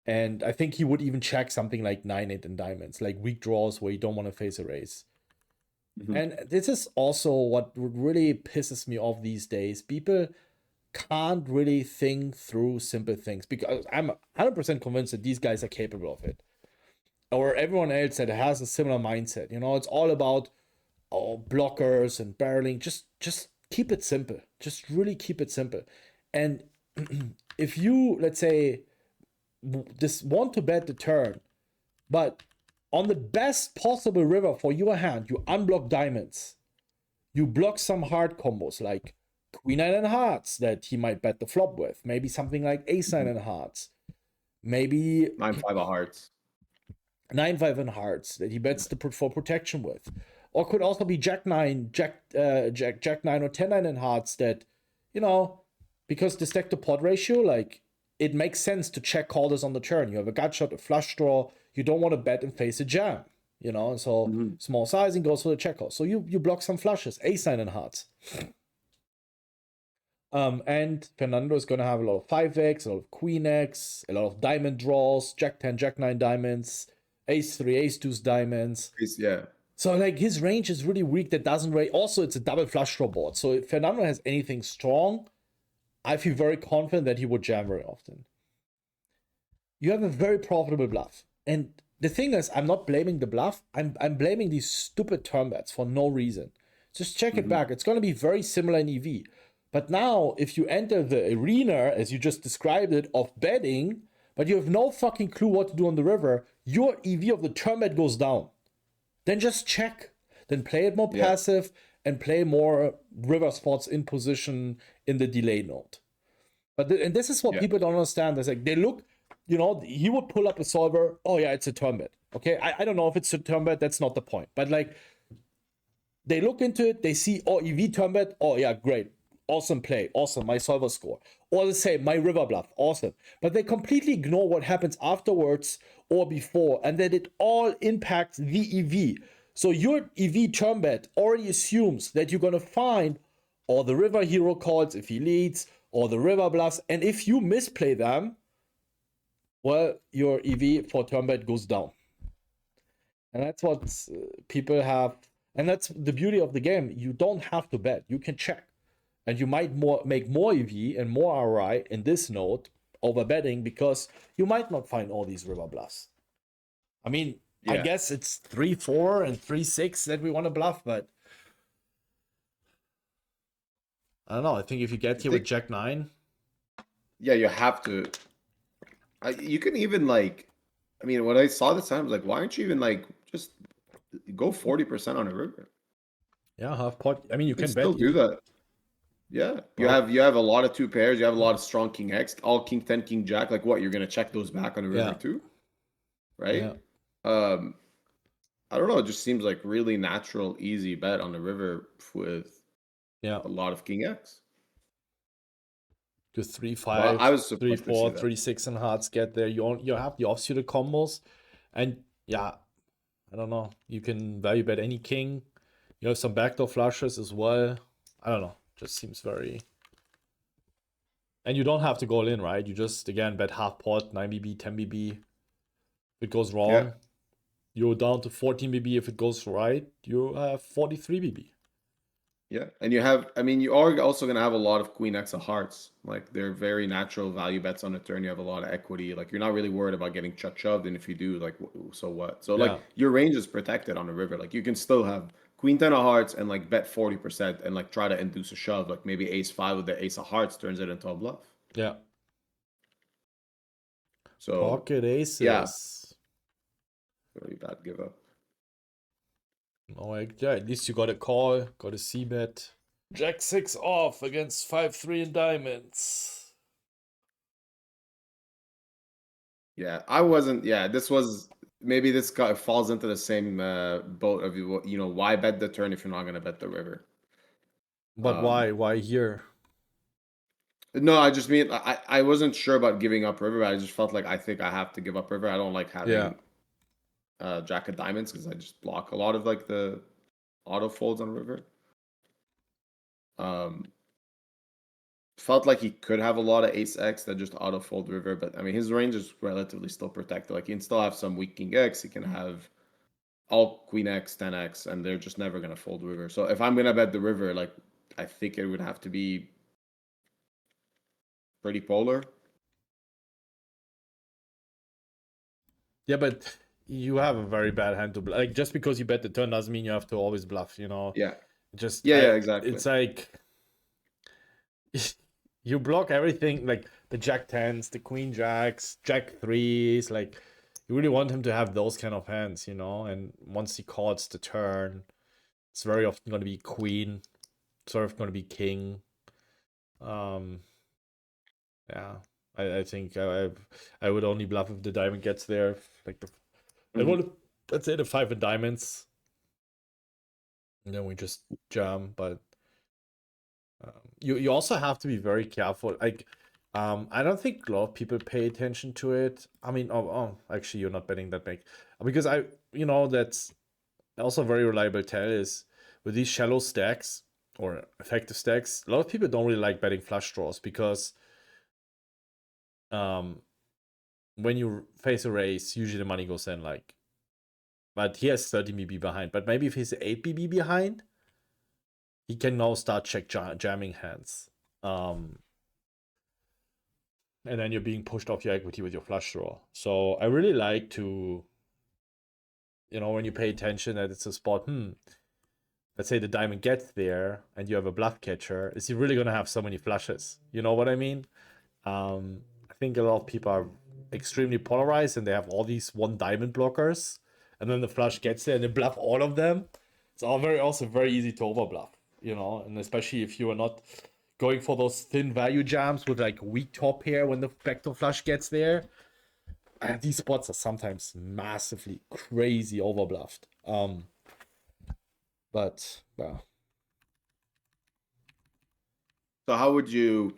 And I think he would even check something like 9-8 in diamonds, like weak draws where you don't want to face a raise. And this is also what really pisses me off these days. People can't really think through simple things, because I'm 100% convinced that these guys are capable of it. Or everyone else that has a similar mindset. You know, it's all about blockers and barreling. Just keep it simple. Just really keep it simple. And if you, let's say, just want to bet the turn, but on the best possible river for your hand, you unblock diamonds. You block some hard combos like queen 9 and hearts that he might bet the flop with. Maybe something like ace 9 and hearts. Maybe 9-5 of hearts. 9-5 and hearts that he bets for protection with. Or could also be Jack 9, Jack 9 or 10-9 in hearts that, you know, because the stack to pot ratio, like, it makes sense to check call this on the turn. You have a gut shot, a flush draw. You don't want to bet and face a jam, you know. So small sizing goes for the check call. So you block some flushes, ace 9 and hearts. And Fernando is going to have a lot of 5x, a lot of queen x, a lot of diamond draws, Jack 10, Jack 9 diamonds, ace 3, ace 2's diamonds. Yeah. So like his range is really weak. That doesn't raise. Also, it's a double flush draw board. So if Fernando has anything strong, I feel very confident that he would jam very often. You have a very profitable bluff. And the thing is, I'm not blaming the bluff. I'm blaming these stupid turn bets for no reason. Just check it back. It's going to be very similar in EV. But now, if you enter the arena, as you just described it, of betting, but you have no fucking clue what to do on the river, your EV of the turn bet goes down. Then just check. Then play it more passive and play more river spots in position in the delay node. But and this is what people don't understand. It's like they look, you know, he would pull up a solver. Oh yeah, it's a turn bet. Okay, I don't know if it's a turn bet. That's not the point. But like, they look into it. They see, oh, EV turn bet. Oh yeah, great. Awesome play. Awesome. My solver score. Or they say, my river bluff. Awesome. But they completely ignore what happens afterwards or before, and that it all impacts the EV. So your EV turn bet already assumes that you're going to find all the river hero calls if he leads, or the river bluffs. And if you misplay them, well, your EV for turn bet goes down. And that's what people have. And that's the beauty of the game. You don't have to bet. You can check. And you might make more EV and more ROI in this node over betting, because you might not find all these river bluffs. I mean, I guess it's 3-4 and 3-6 that we want to bluff, but I don't know. I think if you get here with Jack 9, yeah, you have to. You can even like, I mean, when I saw this time, I was like, why aren't you even like just go 40% on a river? Yeah, half pot. I mean, you can still bet. Do that. Yeah, you have a lot of 2 pairs. You have a lot of strong king X, all king 10, king Jack. Like what? You're gonna check those back on a river too, right? Yeah. I don't know. It just seems like really natural, easy bet on the river with a lot of king X. To 3-5, well, I was 3-4, 3-6 and hearts get there. You have the offsuited combos, and yeah, I don't know. You can value bet any king. You have some backdoor flushes as well. I don't know. Just seems very. And you don't have to go all in, right? You just again bet half pot, 9 BB, 10 BB. If it goes wrong, you're down to 14 BB. If it goes right, you have 43 BB. Yeah, and you have, I mean, you are also going to have a lot of queen X of hearts. Like, they're very natural value bets on the turn. You have a lot of equity. Like, you're not really worried about getting shoved, and if you do, like, so what? So, like, your range is protected on the river. Like, you can still have queen 10 of hearts and, like, bet 40% and, like, try to induce a shove. Like, maybe ace 5 with the ace of hearts turns it into a bluff. Yeah. So, pocket aces. Yeah. Really bad give up. No, at least you got a call, got a c-bet. Jack 6 off against 5-3 in diamonds. Yeah, I wasn't. Yeah, this was maybe this guy falls into the same boat of you know, why bet the turn if you're not gonna bet the river? But why here? No, I just mean I wasn't sure about giving up river, but I just felt like I think I have to give up river. I don't like Yeah. having jack of diamonds because I just block a lot of like the auto folds on river. Felt like he could have a lot of ace X that just auto fold river, but I mean his range is relatively still protected. Like he can still have some weak king X, he can have all queen X, 10X, and they're just never gonna fold river. So if I'm gonna bet the river, like I think it would have to be pretty polar. Yeah, but you have a very bad hand to bluff. Like just because you bet the turn doesn't mean you have to always bluff, you know. Yeah. Just Yeah, exactly. it's like you block everything like the jack tens, the queen jacks, jack threes, like you really want him to have those kind of hands, you know, and once he calls the turn, it's very often gonna be queen, sort of gonna be king. Yeah. I think I would only bluff if the diamond gets there. Like I want to, let's say the 5 of diamonds. And then we just jam, but you also have to be very careful. Like I don't think a lot of people pay attention to it. I mean, actually you're not betting that big. Because that's also a very reliable tell is with these shallow stacks or effective stacks, a lot of people don't really like betting flush draws because when you face a raise, usually the money goes in like, but he has 30 BB behind. But maybe if he's 8 BB behind, he can now start jamming hands. And then you're being pushed off your equity with your flush draw. So I really like to, when you pay attention that it's a spot, let's say the diamond gets there and you have a bluff catcher, is he really going to have so many flushes? You know what I mean? I think a lot of people are extremely polarized and they have all these one diamond blockers, and then the flush gets there and they bluff all of them. It's also very easy to overbluff, and especially if you are not going for those thin value jams with like weak top pair when the backdoor flush gets there. These spots are sometimes massively crazy overbluffed. But well. So how would you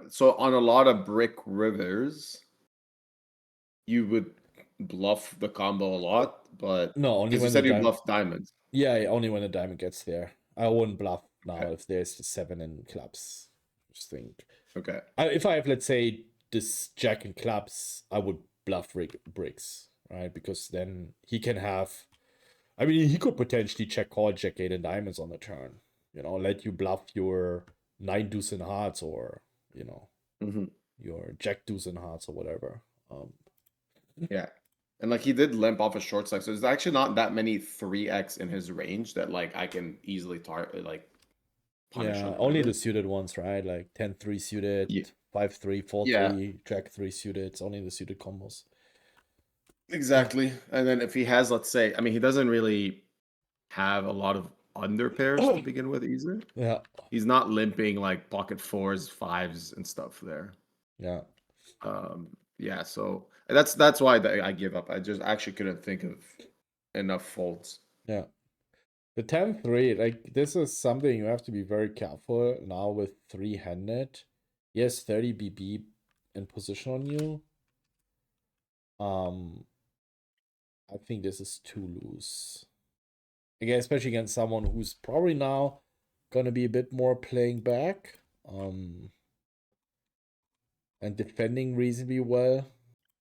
so on a lot of brick rivers, you would bluff the combo a lot, but No, only because you when the said you diamond. bluff diamonds. Yeah, only when the diamond gets there. I wouldn't bluff now Okay. if there's the 7 in clubs. Just think. Okay. If I have, let's say, this jack in clubs, I would bluff bricks, right? Because then he can have. I mean, he could potentially check call jack 8 and diamonds on the turn. Let you bluff your 9 deuce in hearts or your jack deuce in hearts or whatever. Yeah. And like he did limp off a short stack, so there's actually not that many 3x in his range that like I can easily punish on the only river. the suited ones, right? Like 10-3 suited, Yeah. 5-3, 4-3, Yeah. jack 3 suited. It's only the suited combos. Exactly. And then if he has, let's say, I mean, he doesn't really have a lot of under pairs to begin with either. Yeah. He's not limping like pocket 4s, 5s, and stuff there. Yeah. Yeah, so that's why I give up. I just actually couldn't think of enough folds. Yeah. The 10-3, like this is something you have to be very careful now with three-handed. He has 30 BB in position on you. I think this is too loose. Again, especially against someone who's probably now gonna be a bit more playing back. And defending reasonably well.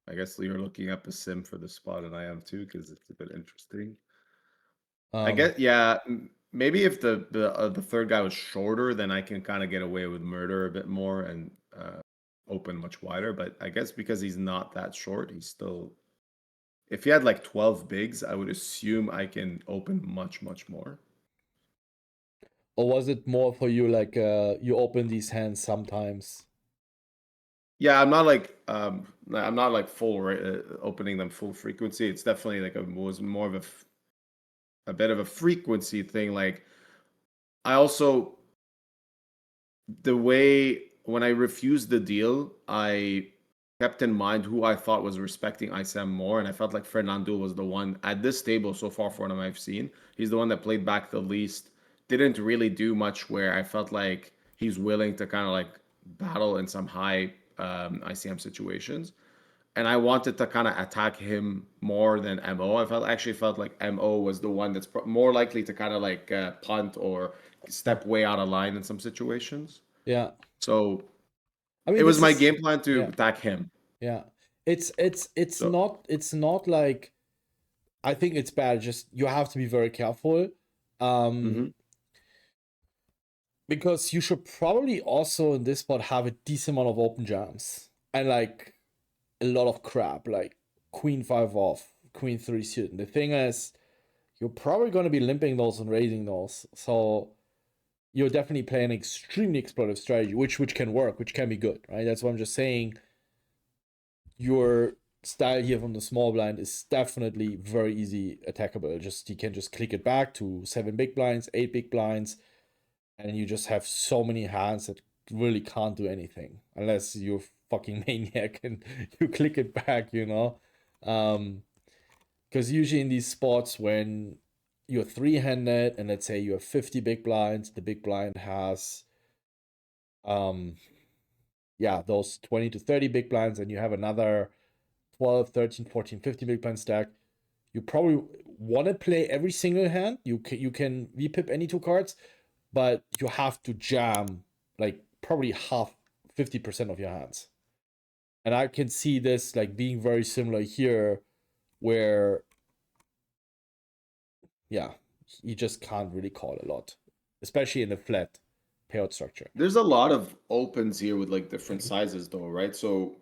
I guess you're looking up a sim for the spot, and I am too, because it's a bit interesting. I get, yeah, maybe if the third guy was shorter, then I can kind of get away with murder a bit more and open much wider. But I guess because he's not that short, he's still. If he had like 12 bigs, I would assume I can open much more. Or was it more for you like you open these hands sometimes? Yeah, I'm not like full opening them full frequency. It's definitely like was more of a bit of a frequency thing. Like I also the way when I refused the deal, I kept in mind who I thought was respecting ISM more, and I felt like Fernando was the one at this table so far for what I've seen. He's the one that played back the least, didn't really do much where I felt like he's willing to kind of like battle in some high ICM situations. And I wanted to kind of attack him more than MO. Actually felt like MO was the one that's more likely to kind of like punt or step way out of line in some situations. Yeah. So I mean, it was this my is, game plan to yeah, attack him. yeah. It's So not like, I think it's bad. Just you have to be very careful. mhm. Because you should probably also in this spot have a decent amount of open jams and like a lot of crap, like queen 5 off, queen 3 suit. And the thing is, you're probably going to be limping those and raising those. So you're definitely playing an extremely exploitative strategy, which can work, which can be good, right? That's what I'm just saying. Your style here from the small blind is definitely very easy attackable. Just you can just click it back to 7 big blinds, 8 big blinds, and you just have so many hands that really can't do anything unless you're fucking maniac and you click it back, you know. Because usually in these spots when you're three-handed and let's say you have 50 big blinds, the big blind has those 20 to 30 big blinds, and you have another 12, 13, 14, 15 big blind stack. You probably want to play every single hand. You can VPip any 2 cards, but you have to jam like probably 50% of your hands. And I can see this like being very similar here, where you just can't really call a lot, especially in a flat payout structure. There's a lot of opens here with like different sizes though, right? So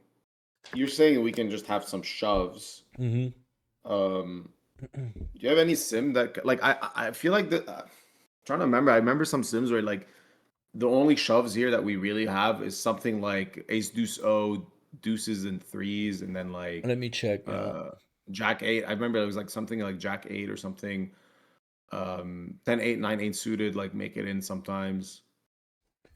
you're saying we can just have some shoves. Do you have any sim that like I feel like the trying to remember. I remember some sims where like the only shoves here that we really have is something like ace deuce o, deuces and threes, and then like Let me check. jack 8. I remember it was like something like jack 8 or something. 10 8 9 8 suited like make it in sometimes,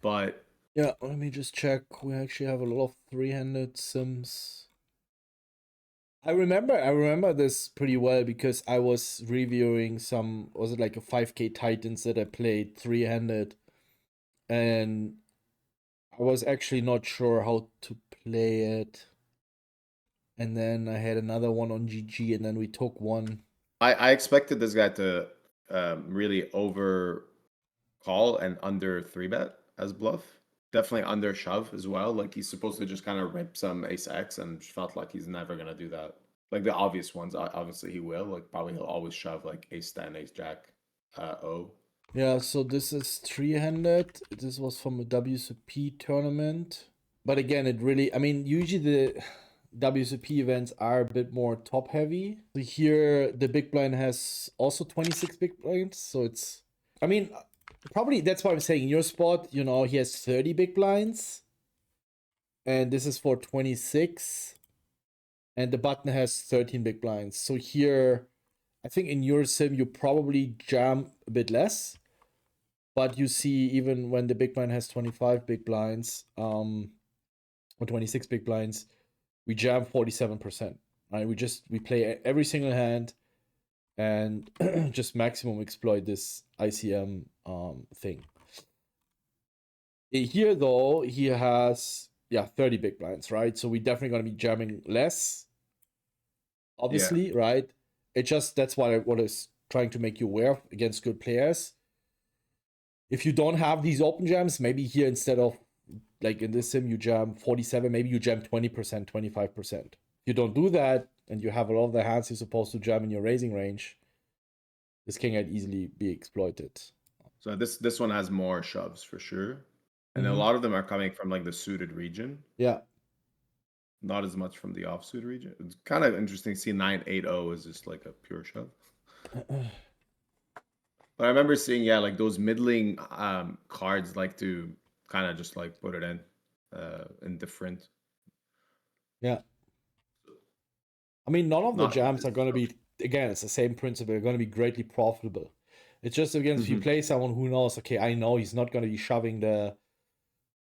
but Yeah, let me just check. We actually have a lot of three-handed sims. I remember this pretty well because I was reviewing some, was it like a 5K Titans that I played three-handed, and I was actually not sure how to play it. And then I had another one on GG, and then we took one. I expected this guy to really over call and under 3-bet as bluff. Definitely under shove as well. Like he's supposed to just kind of rip some ace X, and felt like he's never gonna do that. Like the obvious ones, obviously he will. Like probably he'll always shove like ace 10, ace jack, O. Yeah, so this is three-handed. This was from a WCOOP tournament. But again, it really, I mean, usually the WCOOP events are a bit more top heavy. So here, the big blind has also 26 big blinds. So it's, I mean, probably that's why I'm saying in your spot, you know, he has 30 big blinds. And this is for 26. And the button has 13 big blinds. So here, I think in your sim, you probably jam a bit less. But you see, even when the big blind has 25 big blinds, or 26 big blinds, we jam 47%. Right? We play every single hand and just maximum exploit this ICM thing. Here though, he has 30 big blinds, right? So we definitely gonna be jamming less. Obviously, right? It just that's what I was trying to make you aware of against good players. If you don't have these open jams, maybe here instead of like in this sim you jam 47, maybe you jam 20%, 25%. If you don't do that and you have a lot of the hands you're supposed to jam in your raising range, this can easily be exploited. So this one has more shoves for sure. And a lot of them are coming from like the suited region. Yeah. Not as much from the offsuit region. It's kind of interesting to see 980 is just like a pure shove. But I remember seeing, like those middling cards like to kind of just like put it in different. Yeah. I mean, none of the Not jams are going to be, again, it's the same principle, they're going to be greatly profitable. It's just against if you play someone who knows, okay, I know he's not going to be shoving the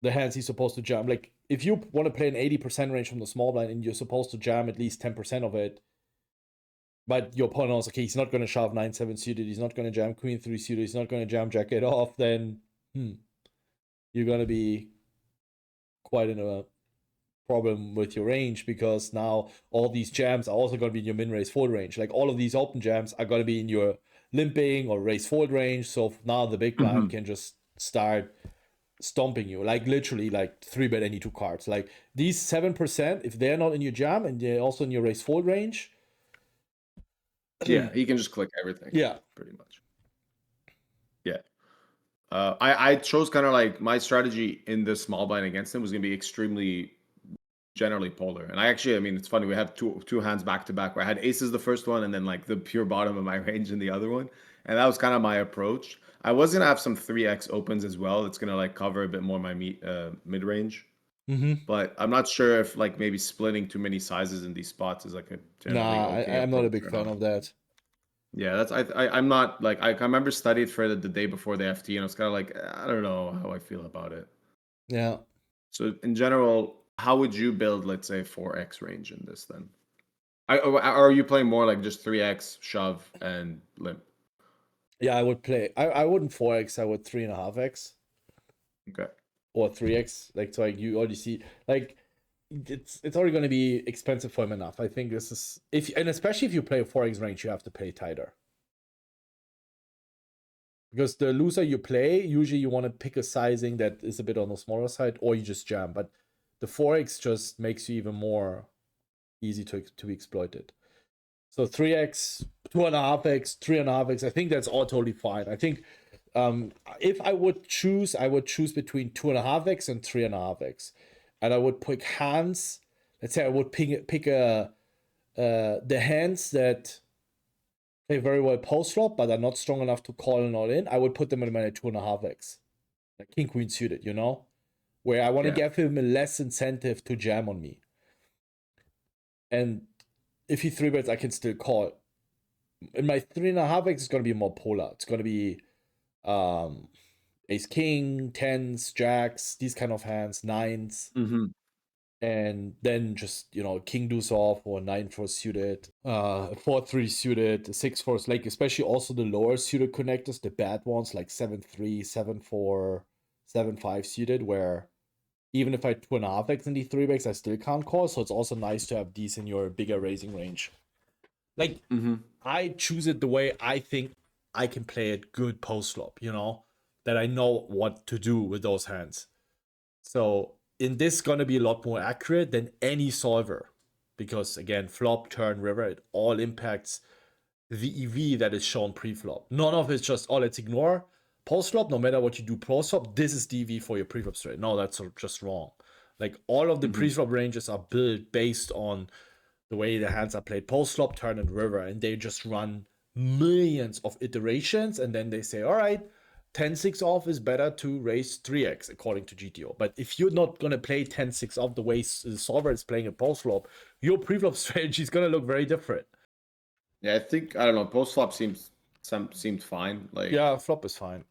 hands he's supposed to jam. Like, if you want to play an 80% range from the small blind and you're supposed to jam at least 10% of it, but your opponent knows, okay, he's not going to shove 9-7 suited, he's not going to jam queen 3 suited, he's not going to jam jack 8 off, then you're going to be quite in a problem with your range, because now all these jams are also going to be in your min raise fold range. Like all of these open jams are going to be in your limping or raise fold range. So now the big blind can just start stomping you, like literally like 3-bet any 2 cards. Like these 7%, if they're not in your jam and they're also in your raise fold range, yeah, he can just click everything. Yeah, pretty much. Yeah. I chose kind of like my strategy in the small blind against him was going to be extremely generally polar. And I mean, it's funny. We had two hands back to back where I had aces the first one and then like the pure bottom of my range in the other one. And that was kind of my approach. I was going to have some 3x opens as well. It's going to like cover a bit more my mid range. But I'm not sure if like maybe splitting too many sizes in these spots is like a generally okay I'm not a big approach or fan not. of that. Yeah, that's I'm not like I remember studied for the day before the FT and I was kind of like I don't know how I feel about it. Yeah. So in general, how would you build, let's say, 4x range in this then? Are you playing more like just 3x shove and limp? Yeah, I would play. I wouldn't 4x. I would 3.5x. Okay. Or 3x. Like so, like you already see like it's already going to be expensive for him enough. I think this is and especially if you play a 4x range, you have to play tighter. Because the looser you play, usually you want to pick a sizing that is a bit on the smaller side, or you just jam. But the 4x just makes you even more easy to be exploited. So 3x, 2.5x, 3.5x, I think that's all totally fine. I think if I would choose between 2.5x and 3.5x. And I would pick hands. Let's say I would pick the hands that play very well post flop, but are not strong enough to call and all in. I would put them in my 2.5x, like king queen suited, you know, where I want to give him a less incentive to jam on me. And if he 3-bets, I can still call. In my 3.5x is going to be more polar. It's going to be ace king, tens, jacks, these kind of hands, nines. And then just, you know, king deuce off or 9-4 suited, 4-3 suited, 6-4, like especially also the lower suited connectors, the bad ones like 7-3, 7-4, 7-5 suited, where even if I 2.5x in the 3-backs, I still can't call. So it's also nice to have these in your bigger raising range. Like I choose it the way I think I can play it good post flop, you know, that I know what to do with those hands. So in this gonna be a lot more accurate than any solver, because again, flop, turn, river, it all impacts the EV that is shown pre-flop. None of it's just, oh, let's ignore post-flop. No matter what you do post-flop, this is the EV for your pre-flop straight. No, that's just wrong. Like all of the pre-flop ranges are built based on the way the hands are played post-flop, turn, and river, and they just run millions of iterations, and then they say, all right, 10-6 off is better to raise 3x according to GTO. But if you're not going to play 10-6 off the way the solver is playing a post-flop, your pre-flop strategy is going to look very different. Yeah, I think, I don't know, post flop seemed fine. Like yeah, flop is fine.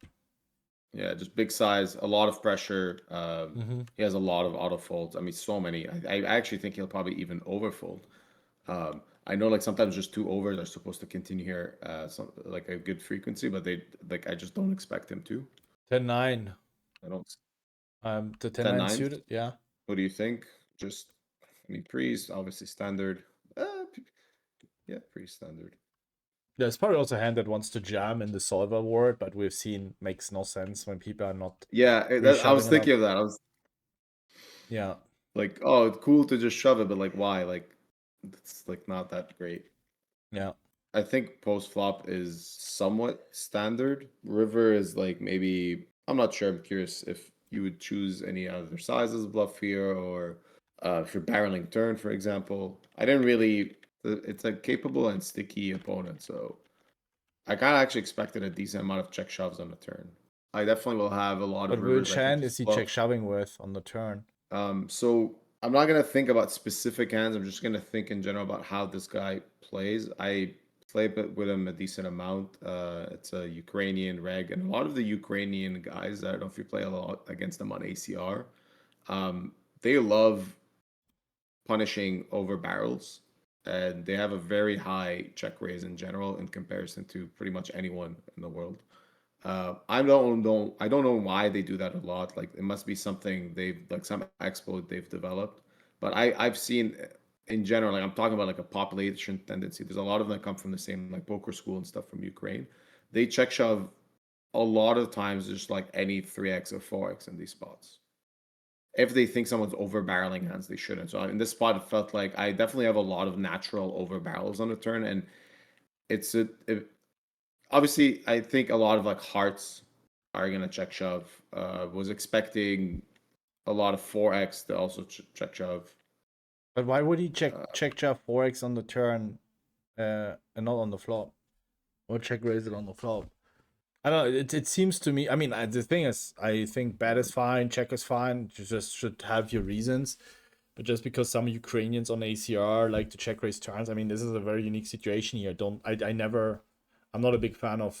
Yeah, just big size, a lot of pressure. He has a lot of auto folds. I mean, so many. I actually think he'll probably even overfold. I know like sometimes just 2 overs are supposed to continue here, like a good frequency, but I just don't expect him to. 10-9. I don't. The 10-9 suited, yeah. What do you think? Just, I mean, pre's obviously standard. Yeah, pretty standard. Yeah, it's probably also a hand that wants to jam in the solver ward, but we've seen makes no sense when people are not. Yeah, I was thinking of that. Yeah. Like, oh, it's cool to just shove it, but like, why? Like, it's like not that great. Yeah. I think post flop is somewhat standard. River is like maybe, I'm not sure. I'm curious if you would choose any other sizes bluff here, or if you're barreling turn, for example. I didn't really. It's a capable and sticky opponent, so I kind of actually expected a decent amount of check shoves on the turn. I definitely will have a lot of But rivers. which hand is he check shoving with on the turn? So I'm not gonna think about specific hands. I'm just gonna think in general about how this guy plays. I play with him a decent amount. It's a Ukrainian reg, and a lot of the Ukrainian guys, I don't know if you play a lot against them on ACR, they love punishing over barrels. and they have a very high check raise in general in comparison to pretty much anyone in the world. I don't know why they do that a lot. Like it must be something they've like some exploit they've developed. But I've seen in general, like I'm talking about like a population tendency. There's a lot of them that come from the same like poker school and stuff from Ukraine. They check shove a lot of times just like any 3x or 4x in these spots. If they think someone's over barreling hands, they shouldn't. So in this spot, it felt like I definitely have a lot of natural over barrels on the turn, and it's obviously I think a lot of like hearts are gonna check shove. Was expecting a lot of 4x to also check shove. But why would he check shove 4x on the turn and not on the flop? Or check raise it on the flop? I don't know. It seems to me. I mean, the thing is, I think bet is fine, check is fine. You just should have your reasons. But just because some Ukrainians on ACR like to check raise turns, I mean, this is a very unique situation here. I'm not a big fan of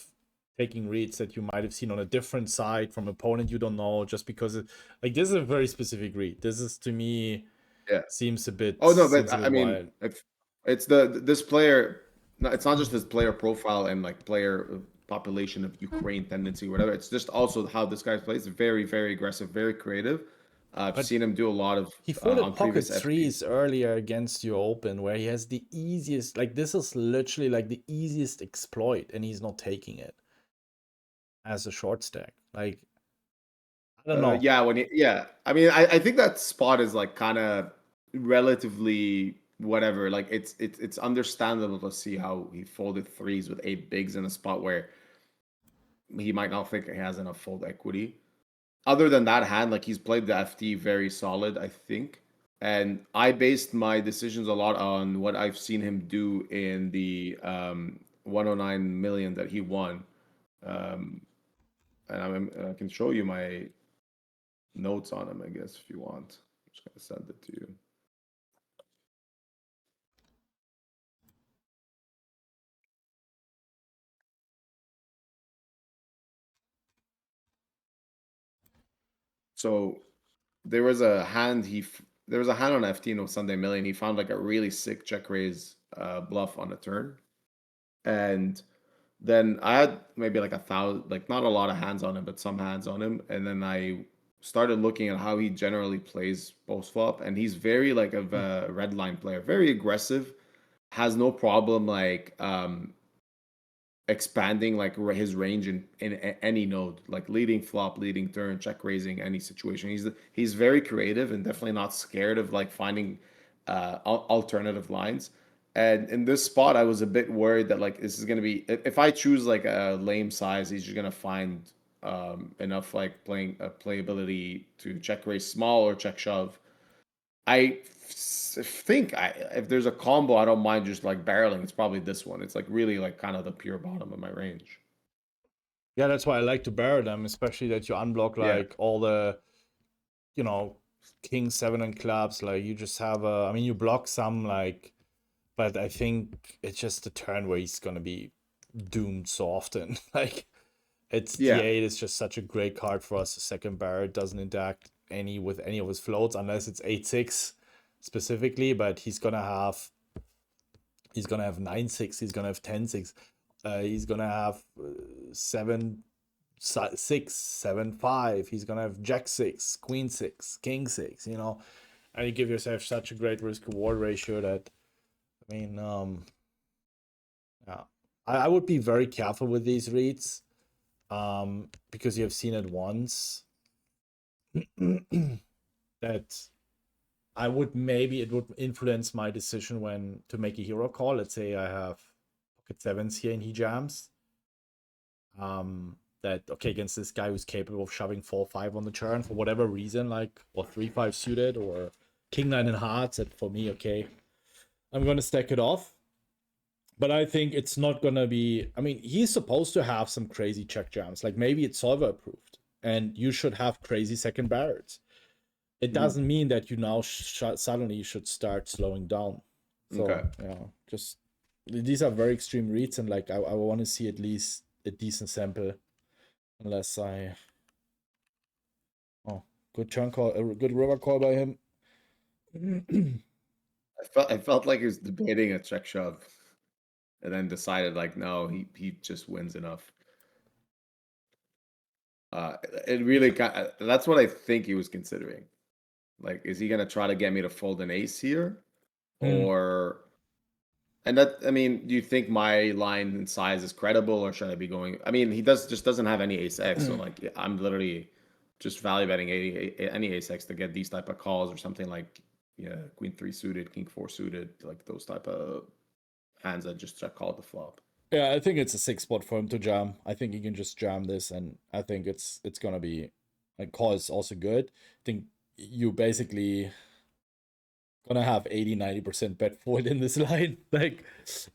taking reads that you might have seen on a different side from opponent you don't know, just because this is a very specific read. This is to me, Yeah. seems a bit. Oh no, but seems a bit I mean, wild. if it's this player, no, it's not just his player profile and like player population of Ukraine tendency, whatever. It's just also how this guy plays. Very, very aggressive, very creative. I've But seen him do a lot of he on folded pocket previous FP. threes earlier against you open, where he has the easiest. Like this is literally like the easiest exploit, and he's not taking it as a short stack. Like I don't know. Yeah, yeah. I mean, I think that spot is like kind of relatively whatever. Like it's understandable to see how he folded threes with 8 bigs in a spot where he might not think he has enough fold equity. Other than that hand, like he's played the FT very solid, I think. And I based my decisions a lot on what I've seen him do in the 109 million that he won. And I can show you my notes on him, I guess, if you want. I'm just gonna send it to you. So there was a hand there was a hand on FT of Sunday Million. He found like a really sick check raise bluff on the turn, and then I had maybe like 1,000, like not a lot of hands on him, but some hands on him, and then I started looking at how he generally plays post flop, and he's very like a red line player, very aggressive, has no problem like expanding like his range in any node, like leading flop, leading turn, check raising, any situation. He's very creative and definitely not scared of like finding alternative lines. And in this spot, I was a bit worried that like this is gonna be if I choose like a lame size, he's just gonna find enough like playability to check raise small or check shove. I think if there's a combo, I don't mind just like barreling. It's probably this one. It's like really like kind of the pure bottom of my range. Yeah, that's why I like to barrel them, especially that you unblock Yeah. like all the, king 7 and clubs. Like you just have I mean, you block some like, but I think it's just the turn where he's gonna be doomed so often. Like it's Yeah. D8 is just such a great card for us. The second barrel it doesn't interact with any of his floats unless it's 8-6 specifically, but he's gonna have 9-6, he's gonna have 10-6, he's gonna have 7-6, 7-5, he's gonna have Jack-6, Queen-6, King-6, and you give yourself such a great risk reward ratio that, I mean, yeah, I would be very careful with these reads, because you have seen it once that it would influence my decision when to make a hero call. Let's say I have pocket 7s here and he jams. That okay, against this guy who's capable of shoving 4-5 on the turn for whatever reason, like or 3-5 suited or king 9 in hearts, that for me, okay, I'm gonna stack it off. But I think it's not gonna be. I mean, he's supposed to have some crazy check jams. Like maybe it's solver approved, and you should have crazy second barrels. It doesn't mean that you now suddenly should start slowing down. So Okay. yeah, just these are very extreme reads, and like I want to see at least a decent sample, unless good turn call, a good river call by him. I I felt like he was debating a check shove, and then decided like no, he just wins enough. It really that's what I think he was considering. Like, is he gonna try to get me to fold an ace here, Mm. or? And that, I mean, do you think my line and size is credible, or should I be going? I mean, he just doesn't have any ace X, so like I'm literally just value betting any ace X to get these type of calls or something like queen 3 suited, king 4 suited, like those type of hands that just check call the flop. Yeah, I think it's a 6 spot for him to jam. I think he can just jam this, and I think it's gonna be like call is also good. I think you basically gonna have 80-90% bet fold in this line. Like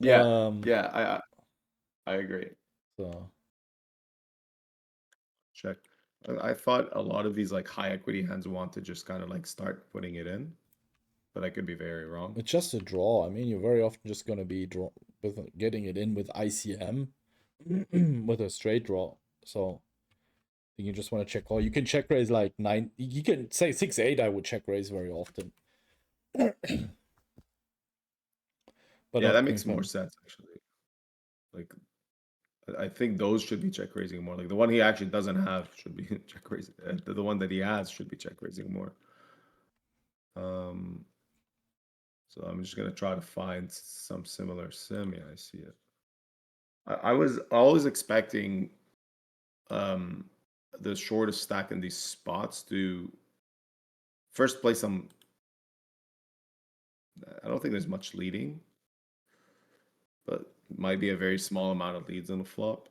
Yeah, I agree. So Check. I thought a lot of these like high equity hands want to just kind of like start putting it in, but I could be very wrong. it's just a draw. I mean, you're very often just gonna be getting it in with ICM with a straight draw. So you just want to check call. You can check raise like 9. You can say 6-8. I would check raise very often. But Yeah, not that queen makes more 10. sense actually. Like, I think those should be check raising more. Like the one he actually doesn't have should be check raising. The one that he has should be check raising more. So I'm just gonna try to find some similar sim. Yeah, I see it. I was always expecting the shortest stack in these spots to first play some. I don't think there's much leading, but might be a very small amount of leads on the flop.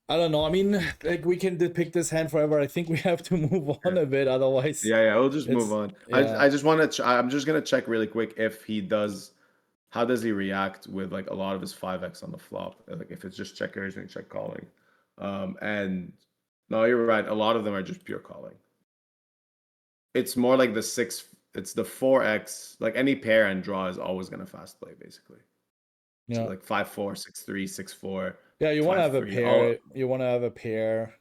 I don't know. I mean, like we can depict this hand forever. I think we have to move on a bit, otherwise. Yeah, we'll just move it's- on. Yeah. I just want to. I'm just gonna check really quick if he does. How does he react with like a lot of his 5x on the flop? Like if it's just check raising, check calling. And no, you're right. A lot of them are just pure calling. It's more like the 6. It's the 4x. Like any pair and draw is always gonna fast play basically. So Yeah. like 5-4, 6-3, 6-4. Yeah, you want to have a 5-3, all. pair. You want to have a pair,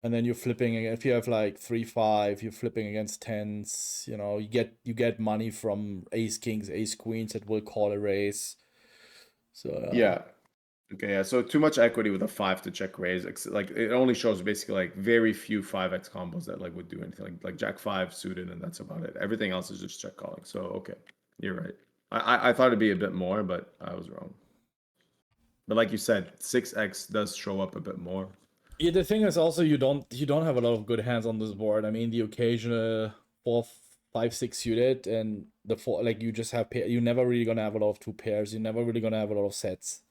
and then you're flipping. If you have like 3-5, you're flipping against tens. You know, you get money from ace kings, ace queens that will call a raise. So Yeah. Okay, yeah. So too much equity with a 5 to check raise. Like it only shows basically like very few 5x combos that like would do anything. Like Jack 5 suited, and that's about it. Everything else is just check calling. So okay, you're right. I thought it'd be a bit more, but I was wrong. But like you said, 6x does show up a bit more. yeah, the thing is also you don't have a lot of good hands on this board. I mean, the occasional 4, 5, 6 suited, and the 4 like you just have pair. You're never really gonna have a lot of 2 pairs. You're never really gonna have a lot of sets.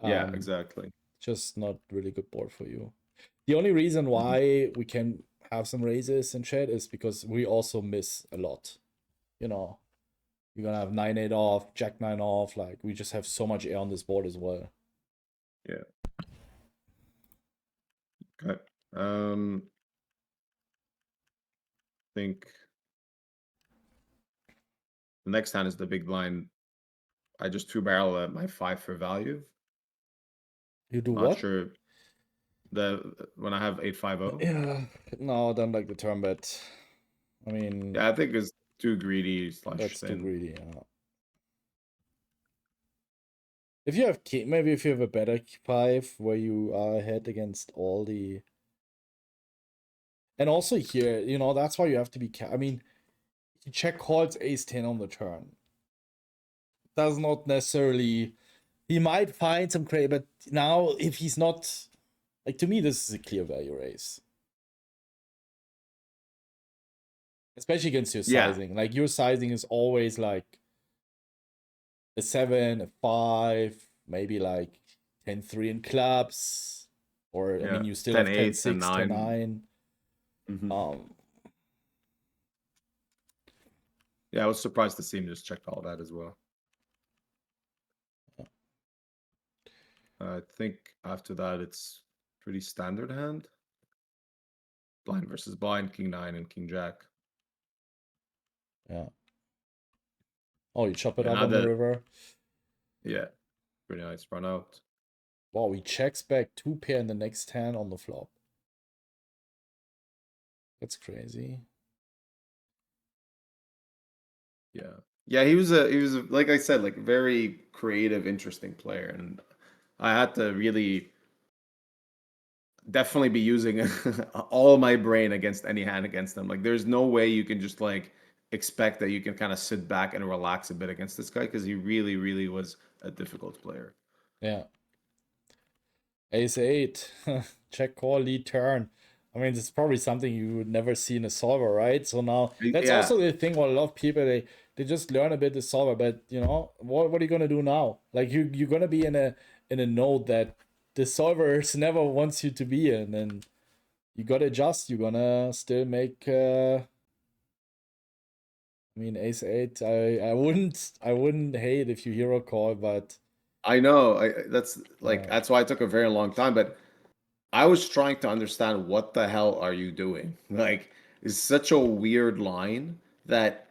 Yeah, exactly. Just not really good board for you. The only reason why we can have some raises and shit is because we also miss a lot. You know, you're gonna have 9-8 off, Jack 9 off. Like we just have so much air on this board as well. Yeah. Okay. Think the next hand is the big blind. I just 2-barrel at my 5 for value. You do Not what? sure. When I have 8-5-0. Yeah, no, I don't like the turn bet. I mean, Yeah, I think it's too greedy / that's too thin. greedy. If you have maybe if you have a better 5 where you are ahead against all the. And also here, you know, that's why you have to be. I mean, he check calls ace 10 on the turn. Does not necessarily. He might find some crazy, but now if he's not. Like, to me, this is a clear value raise. Especially against your Yeah. sizing. Like, your sizing is always like a 7, a 5, maybe like 10-3 in clubs. Or, I mean, you still have 10-8, 10-6, 10-9. Yeah, I was surprised to see him just check all that as well. I think after that, it's pretty standard hand. Blind versus blind, king 9 and king jack. Yeah. Oh, you chop it Yeah, up now on the that- river. Yeah, pretty nice run out. Wow, he checks back 2 pair in the next hand on the flop. That's crazy. Yeah, he was like I said, like very creative, interesting player, and I had to really definitely be using all my brain against any hand against him. Like, there's no way you can just like expect that you can kind of sit back and relax a bit against this guy because he really, really was a difficult player. Yeah. Ace 8. Check call, lead turn. I mean, it's probably something you would never see in a solver, right? So now that's Yeah, also the thing. What a lot of people they just learn a bit the solver, but you know what are you gonna do now? Like you're gonna be in a node that the solvers never wants you to be in, and you gotta adjust. You're gonna still make. I mean, Ace 8. I wouldn't hate if you hero call, but I know. That's like that's why it took a very long time, but I was trying to understand what the hell are you doing? Like, it's such a weird line that,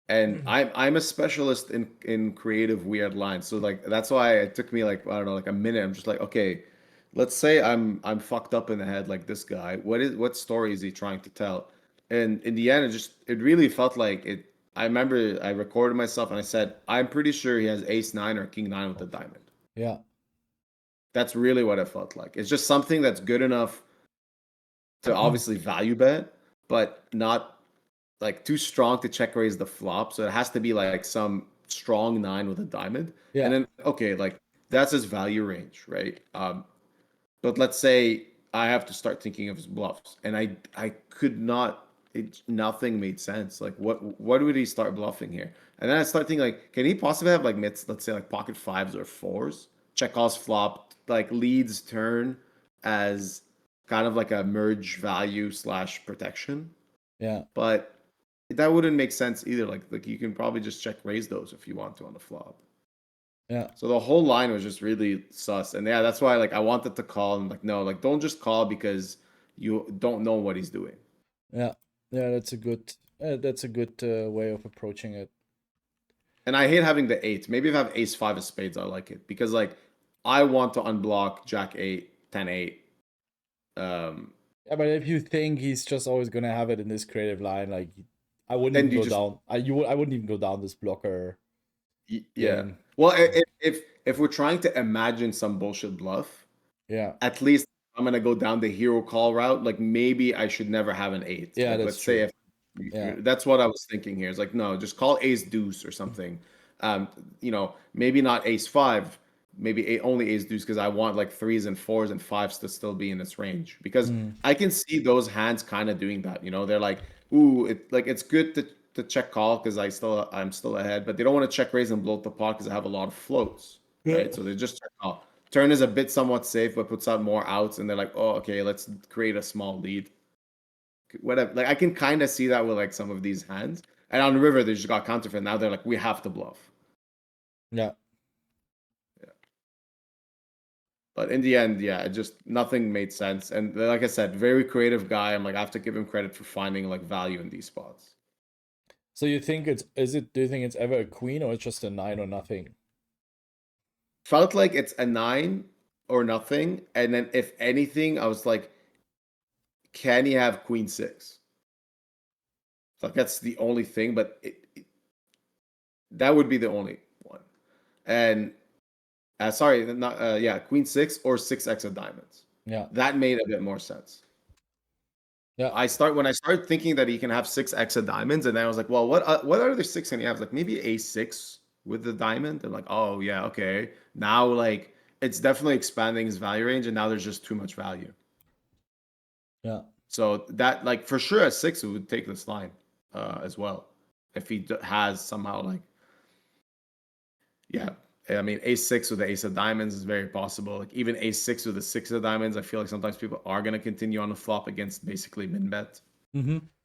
and I'm a specialist in creative weird lines. So like that's why it took me like I don't know like a minute. I'm just like, okay, let's say I'm fucked up in the head like this guy. What story is he trying to tell? And in the end, it really felt like it. I remember I recorded myself and I said, I'm pretty sure he has ace nine or king nine with a diamond. yeah. That's really what it felt like. It's just something that's good enough to obviously value bet, but not like too strong to check raise the flop. So it has to be like some strong nine with a diamond. Yeah. And then okay, like that's his value range, right? But let's say I have to start thinking of his bluffs, and I could not. Nothing made sense. Like what would he start bluffing here? And then I start thinking like, can he possibly have like mids, let's say like pocket fives or fours, check calls flop, like leads turn as kind of like a merge value slash protection. Yeah. But that wouldn't make sense either. Like you can probably just check raise those if you want to on the flop. Yeah. So the whole line was just really sus. And yeah, that's why like I wanted to call and like no, like don't just call because you don't know what he's doing. Yeah. Yeah, that's a good way of approaching it. And I hate having the eight. Maybe if I have ace five of spades, I like it. Because like I want to unblock jack eight, 10-8. Yeah, but if you think he's just always gonna have it in this creative line, like I wouldn't Then even you go just down. I wouldn't even go down this blocker yeah. game. Well, if we're trying to imagine some bullshit bluff, Yeah. at least I'm gonna go down the hero call route. Like maybe I should never have an eight. Yeah, Like that's let's say true. if Yeah. that's what I was thinking here. It's like no, just call ace deuce or something. Maybe not ace five, maybe only ace deuce because I want like threes and fours and fives to still be in its range because I can see those hands kind of doing that. They're like, ooh, it's good to check call because I'm still ahead, but they don't want to check raise and bloat the pot because I have a lot of floats, right? So they just check call. Turn is a bit somewhat safe, but puts out more outs, and they're like, oh, okay, let's create a small lead. Whatever. Like I can kind of see that with like some of these hands. And on river, they just got counterfeit. Now they're like, we have to bluff. Yeah. But in the end, yeah, it just nothing made sense. And like I said, very creative guy. I'm like, I have to give him credit for finding like value in these spots. So you think do you think it's ever a queen or it's just a 9 or nothing? Felt like it's a 9 or nothing. And then if anything, I was like, can he have queen 6? Like that's the only thing, but that would be the only one. And sorry, not yeah, queen 6 or 6x of diamonds. Yeah. That made a bit more sense. Yeah. When I started thinking that he can have 6x of diamonds, and then I was like, well, what other six can he have? Like maybe a6 with the diamond. And like, oh yeah, okay. Now like it's definitely expanding his value range, and now there's just too much value. Yeah. So that like for sure a 6 would take this line as well if he has somehow like yeah. I mean, a6 with the ace of diamonds is very possible. Like even a6 with the 6 of diamonds, I feel like sometimes people are gonna continue on the flop against basically min bet.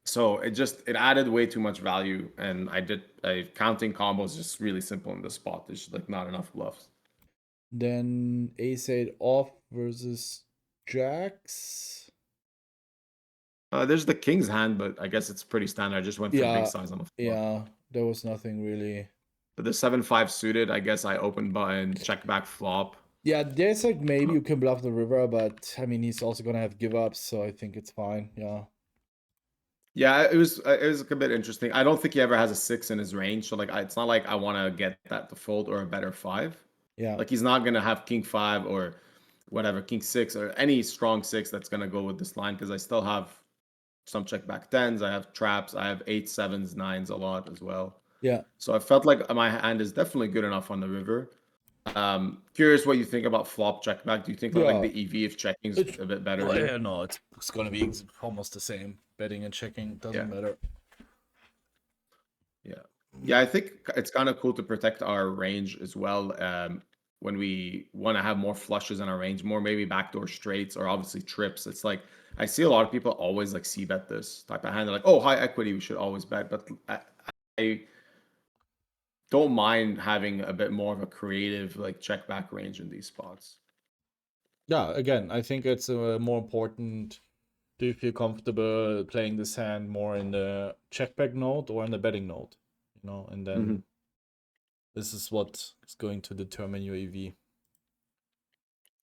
So it added way too much value, and counting combos just really simple in this spot. There's just like not enough bluffs. Then ace 8 off versus jacks. There's the king's hand, but I guess it's pretty standard. I just went for big size on the flop. Yeah, there was nothing really. But the 7-5 suited, I guess I open button, check back flop. Yeah, there's like maybe you can bluff the river, but I mean he's also gonna have give ups, so I think it's fine. Yeah. Yeah, it was a bit interesting. I don't think he ever has a 6 in his range, so like it's not like I want to get that to fold or a better 5. Yeah. Like he's not gonna have king 5 or whatever, king 6 or any strong 6 that's gonna go with this line because I still have some check back 10s, I have traps, I have 8s, 7s, 9s a lot as well. Yeah. So I felt like my hand is definitely good enough on the river. Curious what you think about flop check back. Do you think like the EV if checking is a bit better here? Yeah, no, it's gonna be almost the same. Betting and checking doesn't matter. Yeah, I think it's kind of cool to protect our range as well. When we want to have more flushes in our range, more maybe backdoor straights or obviously trips. It's like I see a lot of people always like see bet this type of hand. They're like, oh, high equity, we should always bet. But I don't mind having a bit more of a creative like check back range in these spots. Yeah, again, I think it's more important. Do you feel comfortable playing this hand more in the check back node or in the betting node? You know, and then this is what is going to determine your EV.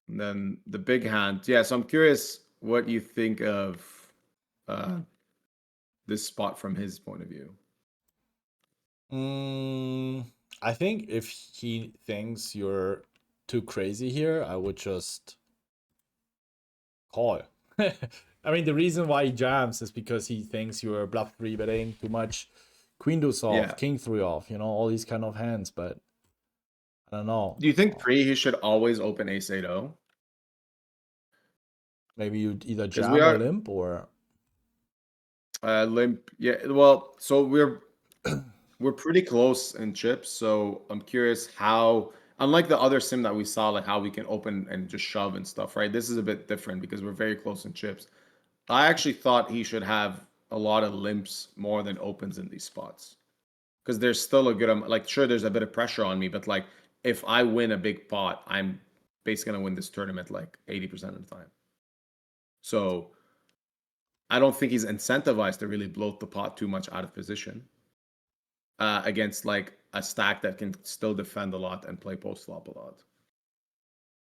And then the big hand. Yeah, so I'm curious what you think of this spot from his point of view. I think if he thinks you're too crazy here, I would just call. I mean, the reason why he jams is because he thinks you're bluff 3 betting too much, queen deuce off, king 3 off, you know, all these kind of hands. But I don't know. Do you think pre he should always open ace 8-0? Maybe you either jam or limp or limp. Yeah, well, so we're pretty close in chips. So I'm curious how, unlike the other sim that we saw, like how we can open and just shove and stuff, right? This is a bit different because we're very close in chips. I actually thought he should have a lot of limps more than opens in these spots. Because there's still a good like sure there's a bit of pressure on me, but like if I win a big pot, I'm basically gonna win this tournament like 80% of the time. So I don't think he's incentivized to really bloat the pot too much out of position against like a stack that can still defend a lot and play post flop a lot.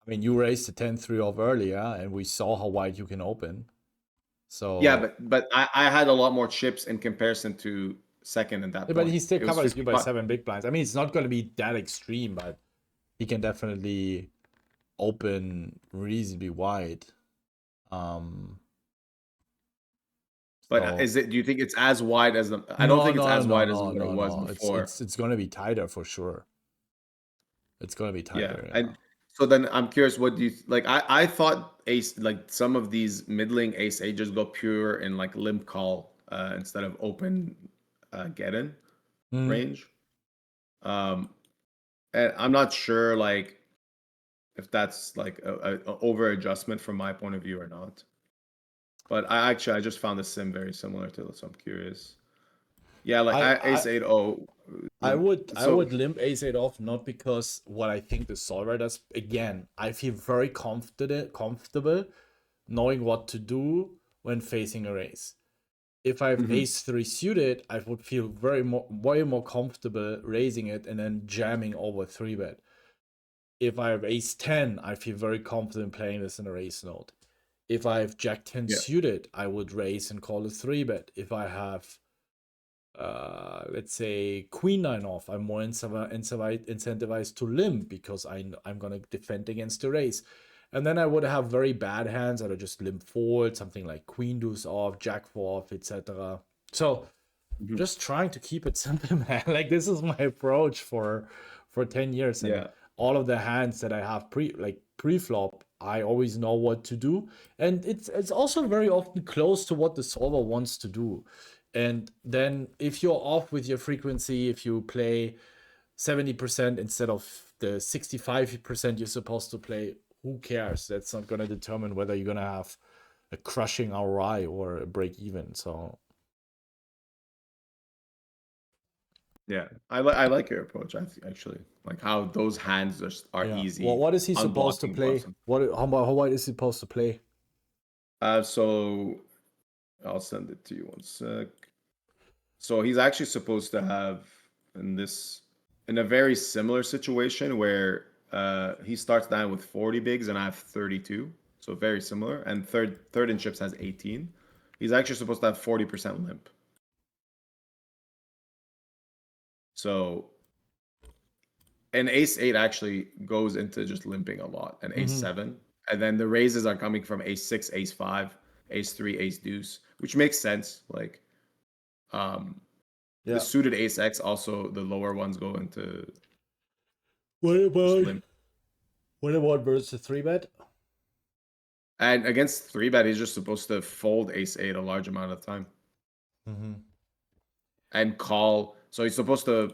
I mean, you raised the 10-3 off earlier, and we saw how wide you can open. So yeah, but I had a lot more chips in comparison to second in that. Yeah, but he still covers you by 7 big blinds. I mean, it's not going to be that extreme, but he can definitely open reasonably wide. But is it? Do you think it's as wide as the? I don't think it's as wide as what it was before. It's going to be tighter for sure. It's going to be tighter. Yeah. And so then I'm curious, what do you like? I thought ace, like some of these middling ace 8 just go pure in like limp call instead of open get in range. And I'm not sure like if that's like a over adjustment from my point of view or not. But I just found the sim very similar to this. So I'm curious. Yeah, like ace 8-0. I would limp ace 8 off, not because what I think the solver does. Again, I feel very comfortable knowing what to do when facing a raise. If I have ace 3 suited, I would feel way more comfortable raising it and then jamming over 3-bet. If I have ace 10, I feel very confident playing this in a raise node. If I have jack 10 suited, I would raise and call a 3-bet. If I have, let's say, queen 9 off, I'm more incentivized to limp because I'm going to defend against the raise. And then I would have very bad hands that are just limp fold, something like queen deuce off, jack 4 off, etc. So just trying to keep it simple, man. Like this is my approach for 10 years. And all of the hands that I have pre-flop, I always know what to do. And it's also very often close to what the solver wants to do. And then if you're off with your frequency, if you play 70% instead of the 65% you're supposed to play, who cares? That's not going to determine whether you're going to have a crushing ROI or a break even. So yeah, I like your approach. Actually like how those hands are easy. Well, what is he supposed to play? How wide is he supposed to play? So I'll send it to you one sec. So he's actually supposed to have in a very similar situation where he starts down with 40 bigs and I have 32. So very similar. And third in chips has 18. He's actually supposed to have 40% limp. So, and ace-8 actually goes into just limping a lot, and ace-7. And then the raises are coming from ace-6, ace-5, ace-3, ace-deuce, which makes sense. Like, the suited ace-x, also the lower ones go into What about versus 3-bet? And against 3-bet, he's just supposed to fold ace-8 a large amount of time. And call. So he's supposed to,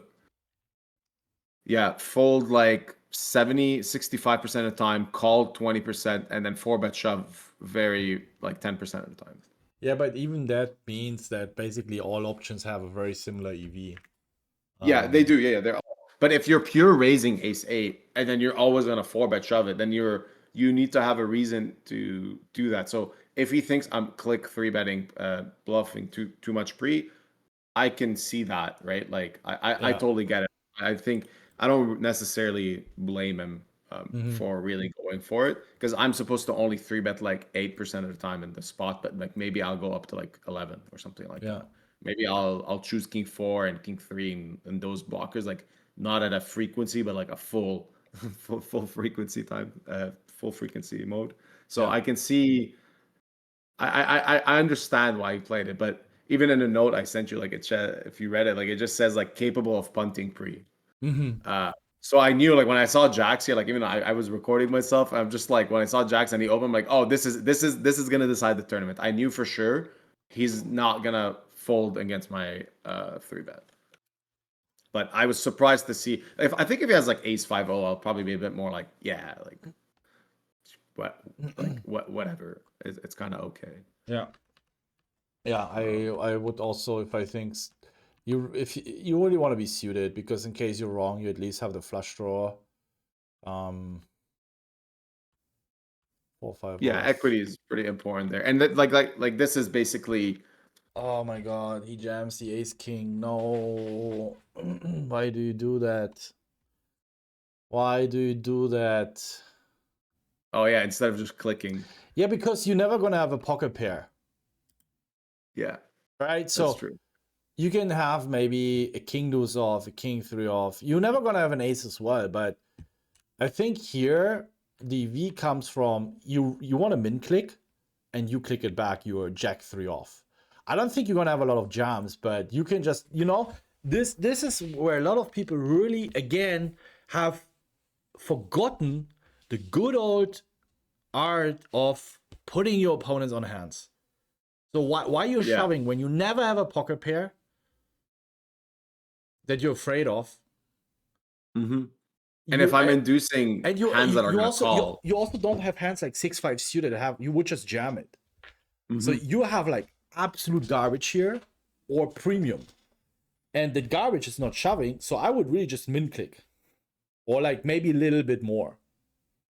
fold like 65% of the time, call 20%, and then 4-bet shove very like 10% of the time. Yeah, but even that means that basically all options have a very similar EV. Yeah, they do. Yeah, they're all. But if you're pure raising ace-8 and then you're always gonna 4-bet shove it, then you need to have a reason to do that. So if he thinks I'm click 3-betting, bluffing too much pre, I can see that, right? Like I totally get it. I think I don't necessarily blame him for really going for it, because I'm supposed to only 3-bet like 8% of the time in the spot, but like maybe I'll go up to like 11 or something like that. Maybe I'll choose king 4 and king 3 and those blockers, like not at a frequency, but like a full frequency time, full frequency mode. So I can see. I understand why he played it, but even in the note I sent you, like if you read it, like it just says like capable of punting pre. So I knew, like when I saw Jax here, like even I was recording myself, I'm just like, when I saw Jax and he opened, I'm like, oh, this is gonna decide the tournament. I knew for sure he's not gonna fold against my 3-bet. But I was surprised to see, I think if he has like ace-5 I'll probably be a bit more like, whatever. It's kind of okay. Yeah, I would also, if I think if you really want to be suited, because in case you're wrong, you at least have the flush draw. 4-5. Yeah, equity is pretty important there, and that, like this is basically. Oh my god, he jams the ace king. No, why do you do that? Why do you do that? Oh yeah, instead of just clicking. Yeah, because you're never gonna have a pocket pair. Yeah. Right? So that's true. You can have maybe a king deuce off, a king 3 off. You're never gonna have an ace as well, but I think here the V comes from you want to min click and you click it back, you're jack 3 off. I don't think you're gonna have a lot of jams, but you can just, this is where a lot of people really again have forgotten the good old art of putting your opponents on hands. So why you're shoving when you never have a pocket pair that you're afraid of? And if I'm inducing hands that are going to call, you also don't have hands like 6-5 suited. You would just jam it. So you have like absolute garbage here or premium, and the garbage is not shoving. So I would really just min click, or like maybe a little bit more.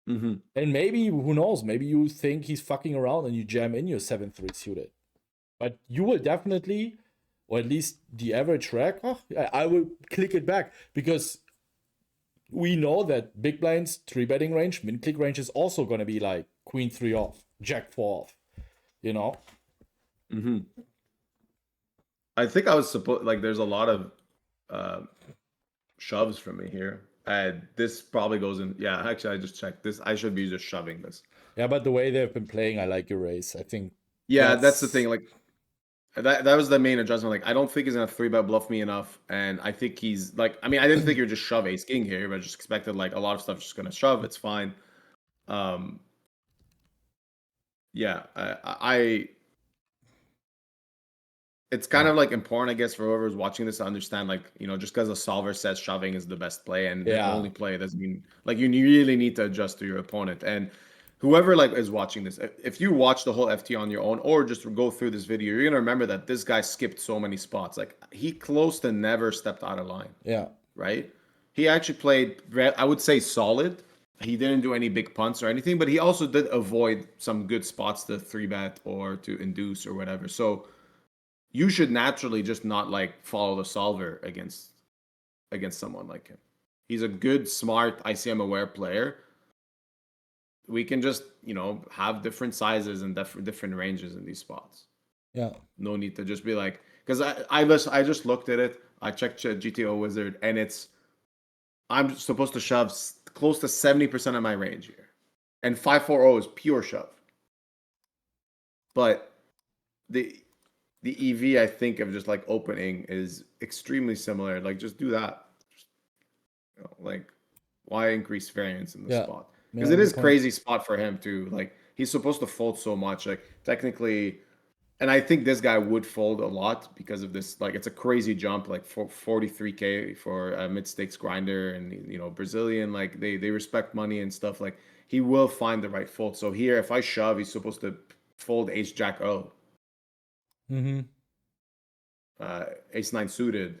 And maybe, who knows, maybe you think he's fucking around and you jam in your 7-3 suited. But you will definitely, or at least the average rack, I will click it back, because we know that big blinds 3-betting range, min click range is also going to be like queen 3 off, jack 4 off, I think I was supposed, like, there's a lot of shoves from me here. This probably goes in. Yeah, actually, I just checked this. I should be just shoving this. Yeah, but the way they've been playing, I like your race. I think. Yeah, that's the thing. Like, that was the main adjustment. Like, I don't think he's gonna 3-bet bluff me enough, and I think he's like, I mean, I didn't think you'd just shove ace king here, but I just expected like a lot of stuff just gonna shove. It's fine. Yeah, it's kind of like important, I guess, for whoever's watching this to understand, like, just because a solver says shoving is the best play and the only play, doesn't mean, like, you really need to adjust to your opponent. And whoever like is watching this, if you watch the whole FT on your own or just go through this video, you're gonna remember that this guy skipped so many spots. Like, he close to never stepped out of line. Yeah. Right? He actually played, I would say, solid. He didn't do any big punts or anything, but he also did avoid some good spots to 3-bet or to induce or whatever. So you should naturally just not like follow the solver against someone like him. He's a good, smart, ICM aware player. We can just, have different sizes and different ranges in these spots. Yeah. No need to just be like, because I just looked at it. I checked GTO Wizard, and I'm supposed to shove close to 70% of my range here, and 540 is pure shove. But the EV, I think, of just like opening is extremely similar. Like, just do that. Just, like, why increase variance in the spot? Because it is crazy spot for him too. Like, he's supposed to fold so much. Like, technically, and I think this guy would fold a lot because of this. Like, it's a crazy jump, like 43K for a mid stakes grinder, and Brazilian. Like, they respect money and stuff. Like, he will find the right fold. So here, if I shove, he's supposed to fold Ace Jack O. Ace 9 suited,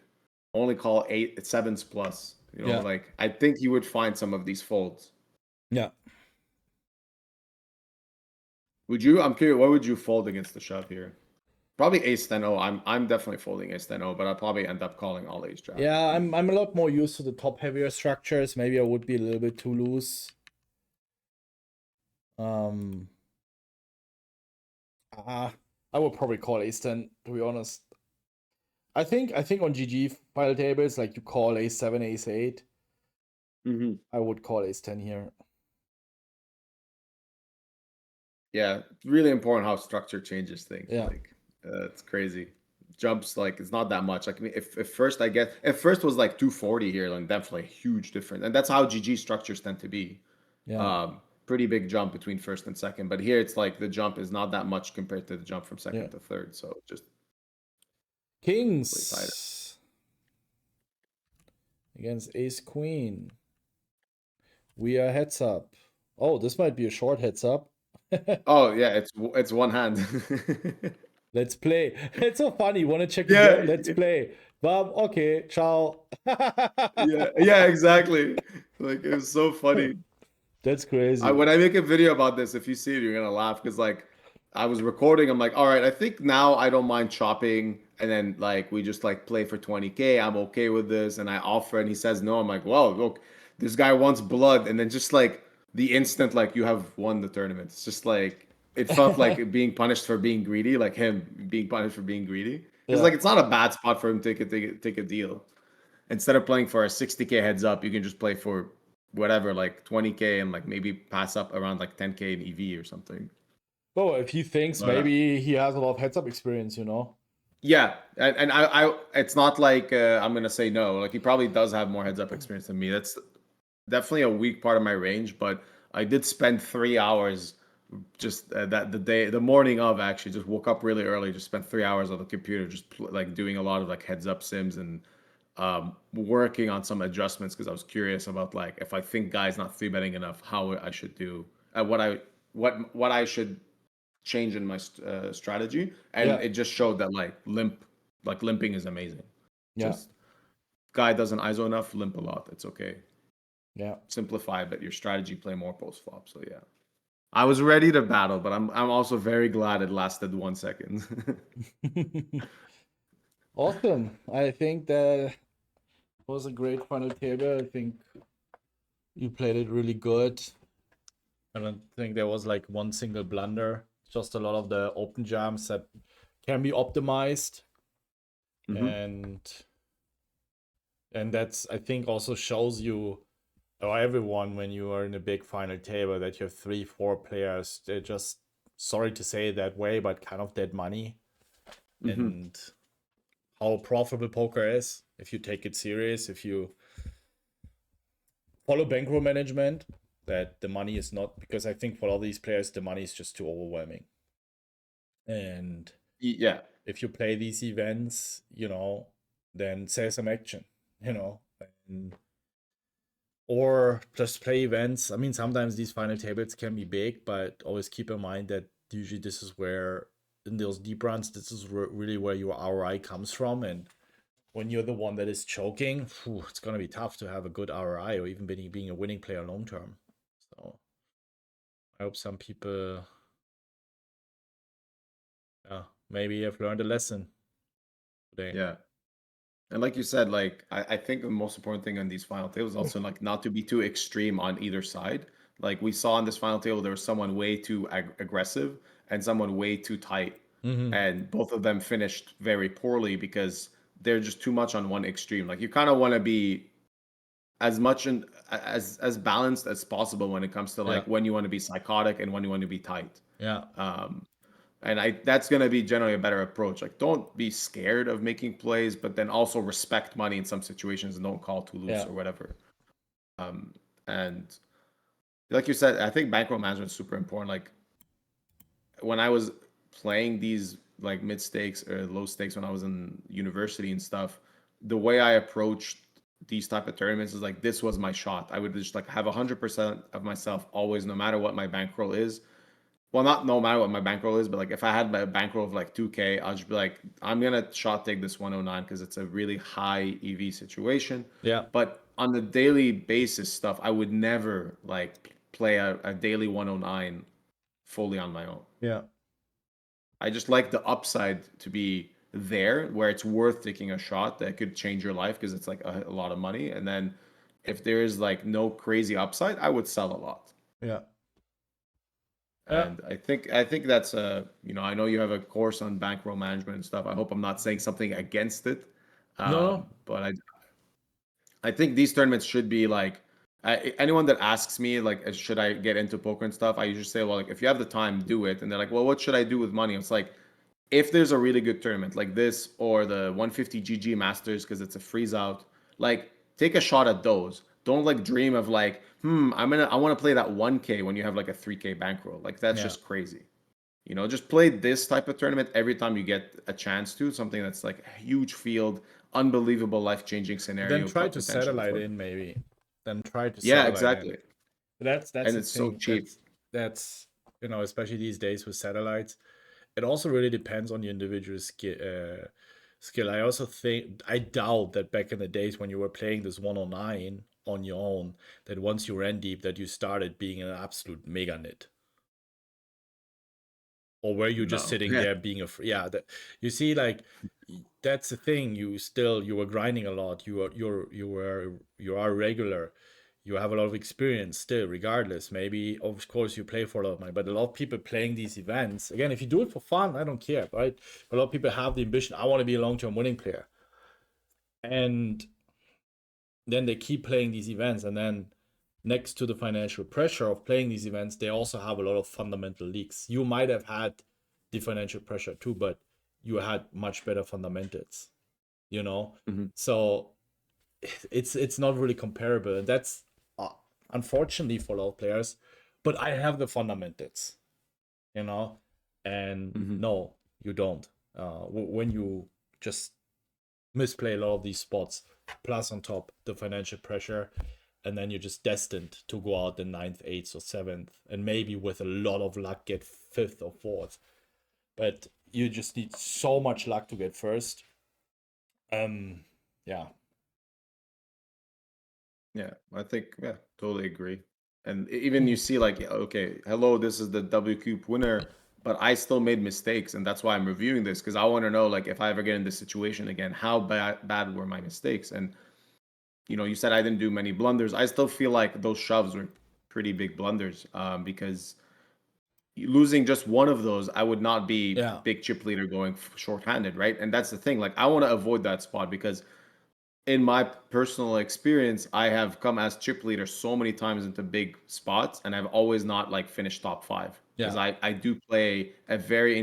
only call 7s plus. Like, I think you would find some of these folds. Yeah. Would you? I'm curious. What would you fold against the shove here? Probably Ace 10-0. I'm definitely folding Ace 10-0, but I'll probably end up calling all Ace Jack. Yeah, I'm a lot more used to the top heavier structures. Maybe I would be a little bit too loose. I would probably call Ace 10, to be honest. I think on GG final tables, like you call Ace 7, Ace 8. I would call Ace 10 here. Yeah, really important how structure changes things. Yeah. Like, it's crazy. Jumps, like, it's not that much. Like, I mean, if first was like 240 here, then definitely a huge difference. And that's how GG structures tend to be. Yeah. Pretty big jump between first and second. But here it's like the jump is not that much compared to the jump from second to third. So just Kings against Ace Queen. We are heads up. Oh, this might be a short heads up. Oh yeah, it's one hand. Let's play. It's so funny. Want to check Yeah. again? Let's play. Bob, okay, ciao. yeah, exactly. Like, it was so funny. That's crazy. When I make a video about this, if you see it, you're gonna laugh because, like, I was recording. I'm like, all right, I think now I don't mind chopping, and then, like, we just like play for 20K. I'm okay with this, and I offer, and he says no. I'm like, well, look, this guy wants blood, and then just like the instant, like, you have won the tournament. It's just like it felt like being punished for being greedy, like him being punished for being greedy. It's like, it's not a bad spot for him to take a deal. Instead of playing for a 60K heads up, you can just play for whatever, like 20K, and like maybe pass up around like 10K in EV or something. Oh, if he thinks maybe he has a lot of heads up experience, Yeah, and I it's not like I'm gonna say no. Like, he probably does have more heads up experience than me. That's definitely a weak part of my range, but I did spend 3 hours just the morning of, actually just woke up really early, just spent 3 hours on the computer, just like doing a lot of like heads up sims and working on some adjustments because I was curious about, like, if I think guy's not 3-betting enough, how I should do, what I should change in my strategy, and it just showed that limping is amazing. Just guy doesn't ISO enough, limp a lot. It's okay. Yeah. Simplify, but your strategy play more post flop. So yeah, I was ready to battle, but I'm also very glad it lasted 1 second. Awesome. I think that was a great final table. I think you played it really good. I don't think there was like one single blunder. Just a lot of the open jams that can be optimized. And that's, I think, also shows you, or everyone, when you are in a big final table, that you have 3-4 players. They're just, sorry to say it that way, but kind of dead money. And how profitable poker is, if you take it serious, if you follow bankroll management, that the money is not, because I think for all these players, the money is just too overwhelming. And yeah, if you play these events, then say some action, or just play events. I mean, sometimes these final tables can be big, but always keep in mind that usually this is where, in those deep runs, this is really where your ROI comes from. And when you're the one that is choking, it's going to be tough to have a good ROI or even being a winning player long term. So I hope some people maybe have learned a lesson today. Yeah. And like you said, like, I think the most important thing on these final tables is also, like, not to be too extreme on either side. Like, we saw on this final table, there was someone way too aggressive and someone way too tight. And both of them finished very poorly because they're just too much on one extreme. Like you kind of want to be as much and as balanced as possible when it comes to like when you want to be psychotic and when you want to be tight. Yeah. And that's gonna be generally a better approach. Like don't be scared of making plays, but then also respect money in some situations and don't call too loose or whatever. And like you said, I think bankroll management is super important. Like when I was playing these like mid stakes or low stakes when I was in university and stuff, the way I approached these type of tournaments is like this was my shot. I would just like have 100% of myself always, no matter what my bankroll is. Well, not no matter what my bankroll is, but like if I had my bankroll of like 2K, I'll just be like, I'm gonna shot take this 109 because it's a really high EV situation. Yeah. But on the daily basis stuff, I would never like play a daily 109 fully on my own. Yeah. I just like the upside to be there where it's worth taking a shot that could change your life because it's like a lot of money. And then if there is like no crazy upside, I would sell a lot. Yeah. And I think that's I know you have a course on bankroll management and stuff. I hope I'm not saying something against it. No. But I think these tournaments should be like anyone that asks me like should I get into poker and stuff, I usually say, well, like if you have the time, do it. And they're like, well, what should I do with money? It's like if there's a really good tournament like this or the 150 GG Masters because it's a freeze out, like take a shot at those. Don't like dream of like, I want to play that 1K when you have like a 3K bankroll. Like that's just crazy. Just play this type of tournament every time you get a chance to, something that's like a huge field, unbelievable life-changing scenario. Then try to satellite in maybe. Then try to yeah, exactly. In. That's and the it's thing. so cheap. That's especially these days with satellites. It also really depends on your individual skill. I doubt that back in the days when you were playing this 109 on your own, that once you ran deep, that you started being an absolute mega nit. Or were you just sitting there being you see, like that's the thing. You were grinding a lot. You are regular. You have a lot of experience still, regardless. Maybe, of course, you play for a lot of money, but a lot of people playing these events, again, if you do it for fun, I don't care, right? But a lot of people have the ambition, I want to be a long-term winning player. And then they keep playing these events, and then next to the financial pressure of playing these events, they also have a lot of fundamental leaks. You might have had the financial pressure too, but you had much better fundamentals, So it's not really comparable. And that's unfortunately for a lot of players, but I have the fundamentals, and no, you don't. When you just misplay a lot of these spots, plus on top the financial pressure, and then you're just destined to go out the 9th, 8th, or 7th, and maybe with a lot of luck get 5th or 4th. But you just need so much luck to get first. Yeah, I think, totally agree. And even you see like, okay, hello, this is the WCOOP winner, but I still made mistakes. And that's why I'm reviewing this, because I want to know, like, if I ever get in this situation again, how bad were my mistakes? And, you said I didn't do many blunders. I still feel like those shoves were pretty big blunders because losing just one of those, I would not be big chip leader going shorthanded, right? And that's the thing. Like, I want to avoid that spot because in my personal experience, I have come as chip leader so many times into big spots, and I've always not like finished top 5 because I do play a very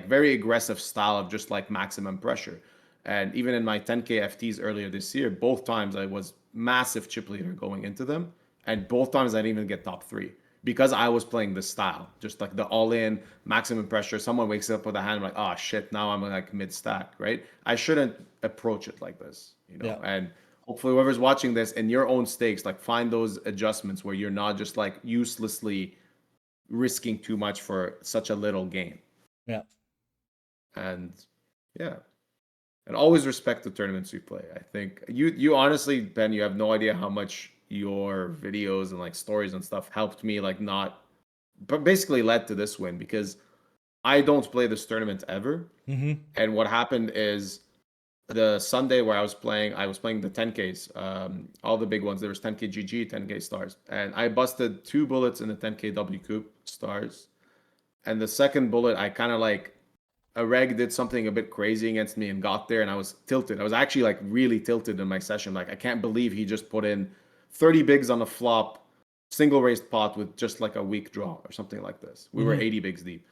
very aggressive style of just like maximum pressure. And even in my 10K FTs earlier this year, both times I was massive chip leader going into them, and both times I didn't even get top 3 because I was playing this style, just like the all-in maximum pressure. Someone wakes up with a hand, I'm like, oh shit, now I'm like mid-stack, right? I shouldn't approach it like this. And hopefully whoever's watching this in your own stakes, like find those adjustments where you're not just like uselessly risking too much for such a little gain. And always respect the tournaments you play. I think you honestly, Ben, you have no idea how much your videos and like stories and stuff helped me but basically led to this win, because I don't play this tournament ever. And what happened is, the Sunday where I was playing the 10Ks, all the big ones. There was 10K GG, 10K stars. And I busted 2 bullets in the 10K WCOOP stars. And the second bullet, I kind of like a reg did something a bit crazy against me and got there, and I was tilted. I was actually like really tilted in my session. Like I can't believe he just put in 30 bigs on the flop, single raised pot with just like a weak draw or something like this. We were 80 bigs deep.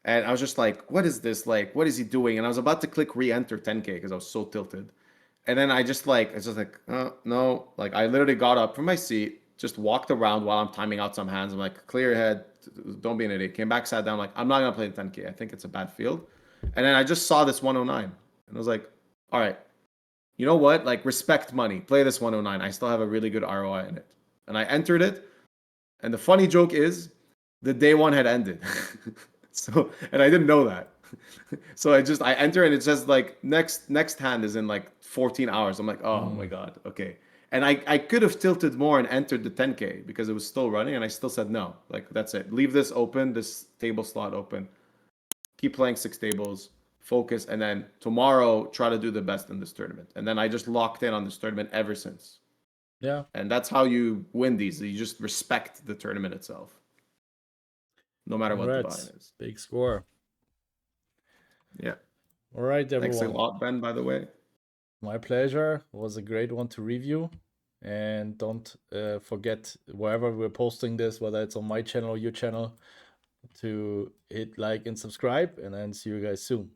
And I was just like, what is this? Like, what is he doing? And I was about to click re-enter 10K because I was so tilted. And then it's just like, no. Like I literally got up from my seat, just walked around while I'm timing out some hands. I'm like, clear your head, don't be an idiot. Came back, sat down, like, I'm not gonna play the 10K. I think it's a bad field. And then I just saw this 109. And I was like, all right, you know what? Like, respect money. Play this 109. I still have a really good ROI in it. And I entered it. And the funny joke is the day one had ended. So, and I didn't know that. So I enter and it says like next hand is in like 14 hours. I'm like, oh my God. Okay. And I could have tilted more and entered the 10K because it was still running, and I still said no. Like, that's it. Leave this open, this table slot open. Keep playing 6 tables, focus, and then tomorrow try to do the best in this tournament. And then I just locked in on this tournament ever since. Yeah. And that's how you win these. You just respect the tournament itself. No matter what the buy is. Big score. Yeah. All right, everyone. Thanks a lot, Ben, by the way. My pleasure. It was a great one to review. And don't forget, wherever we're posting this, whether it's on my channel or your channel, to hit like and subscribe. And then see you guys soon.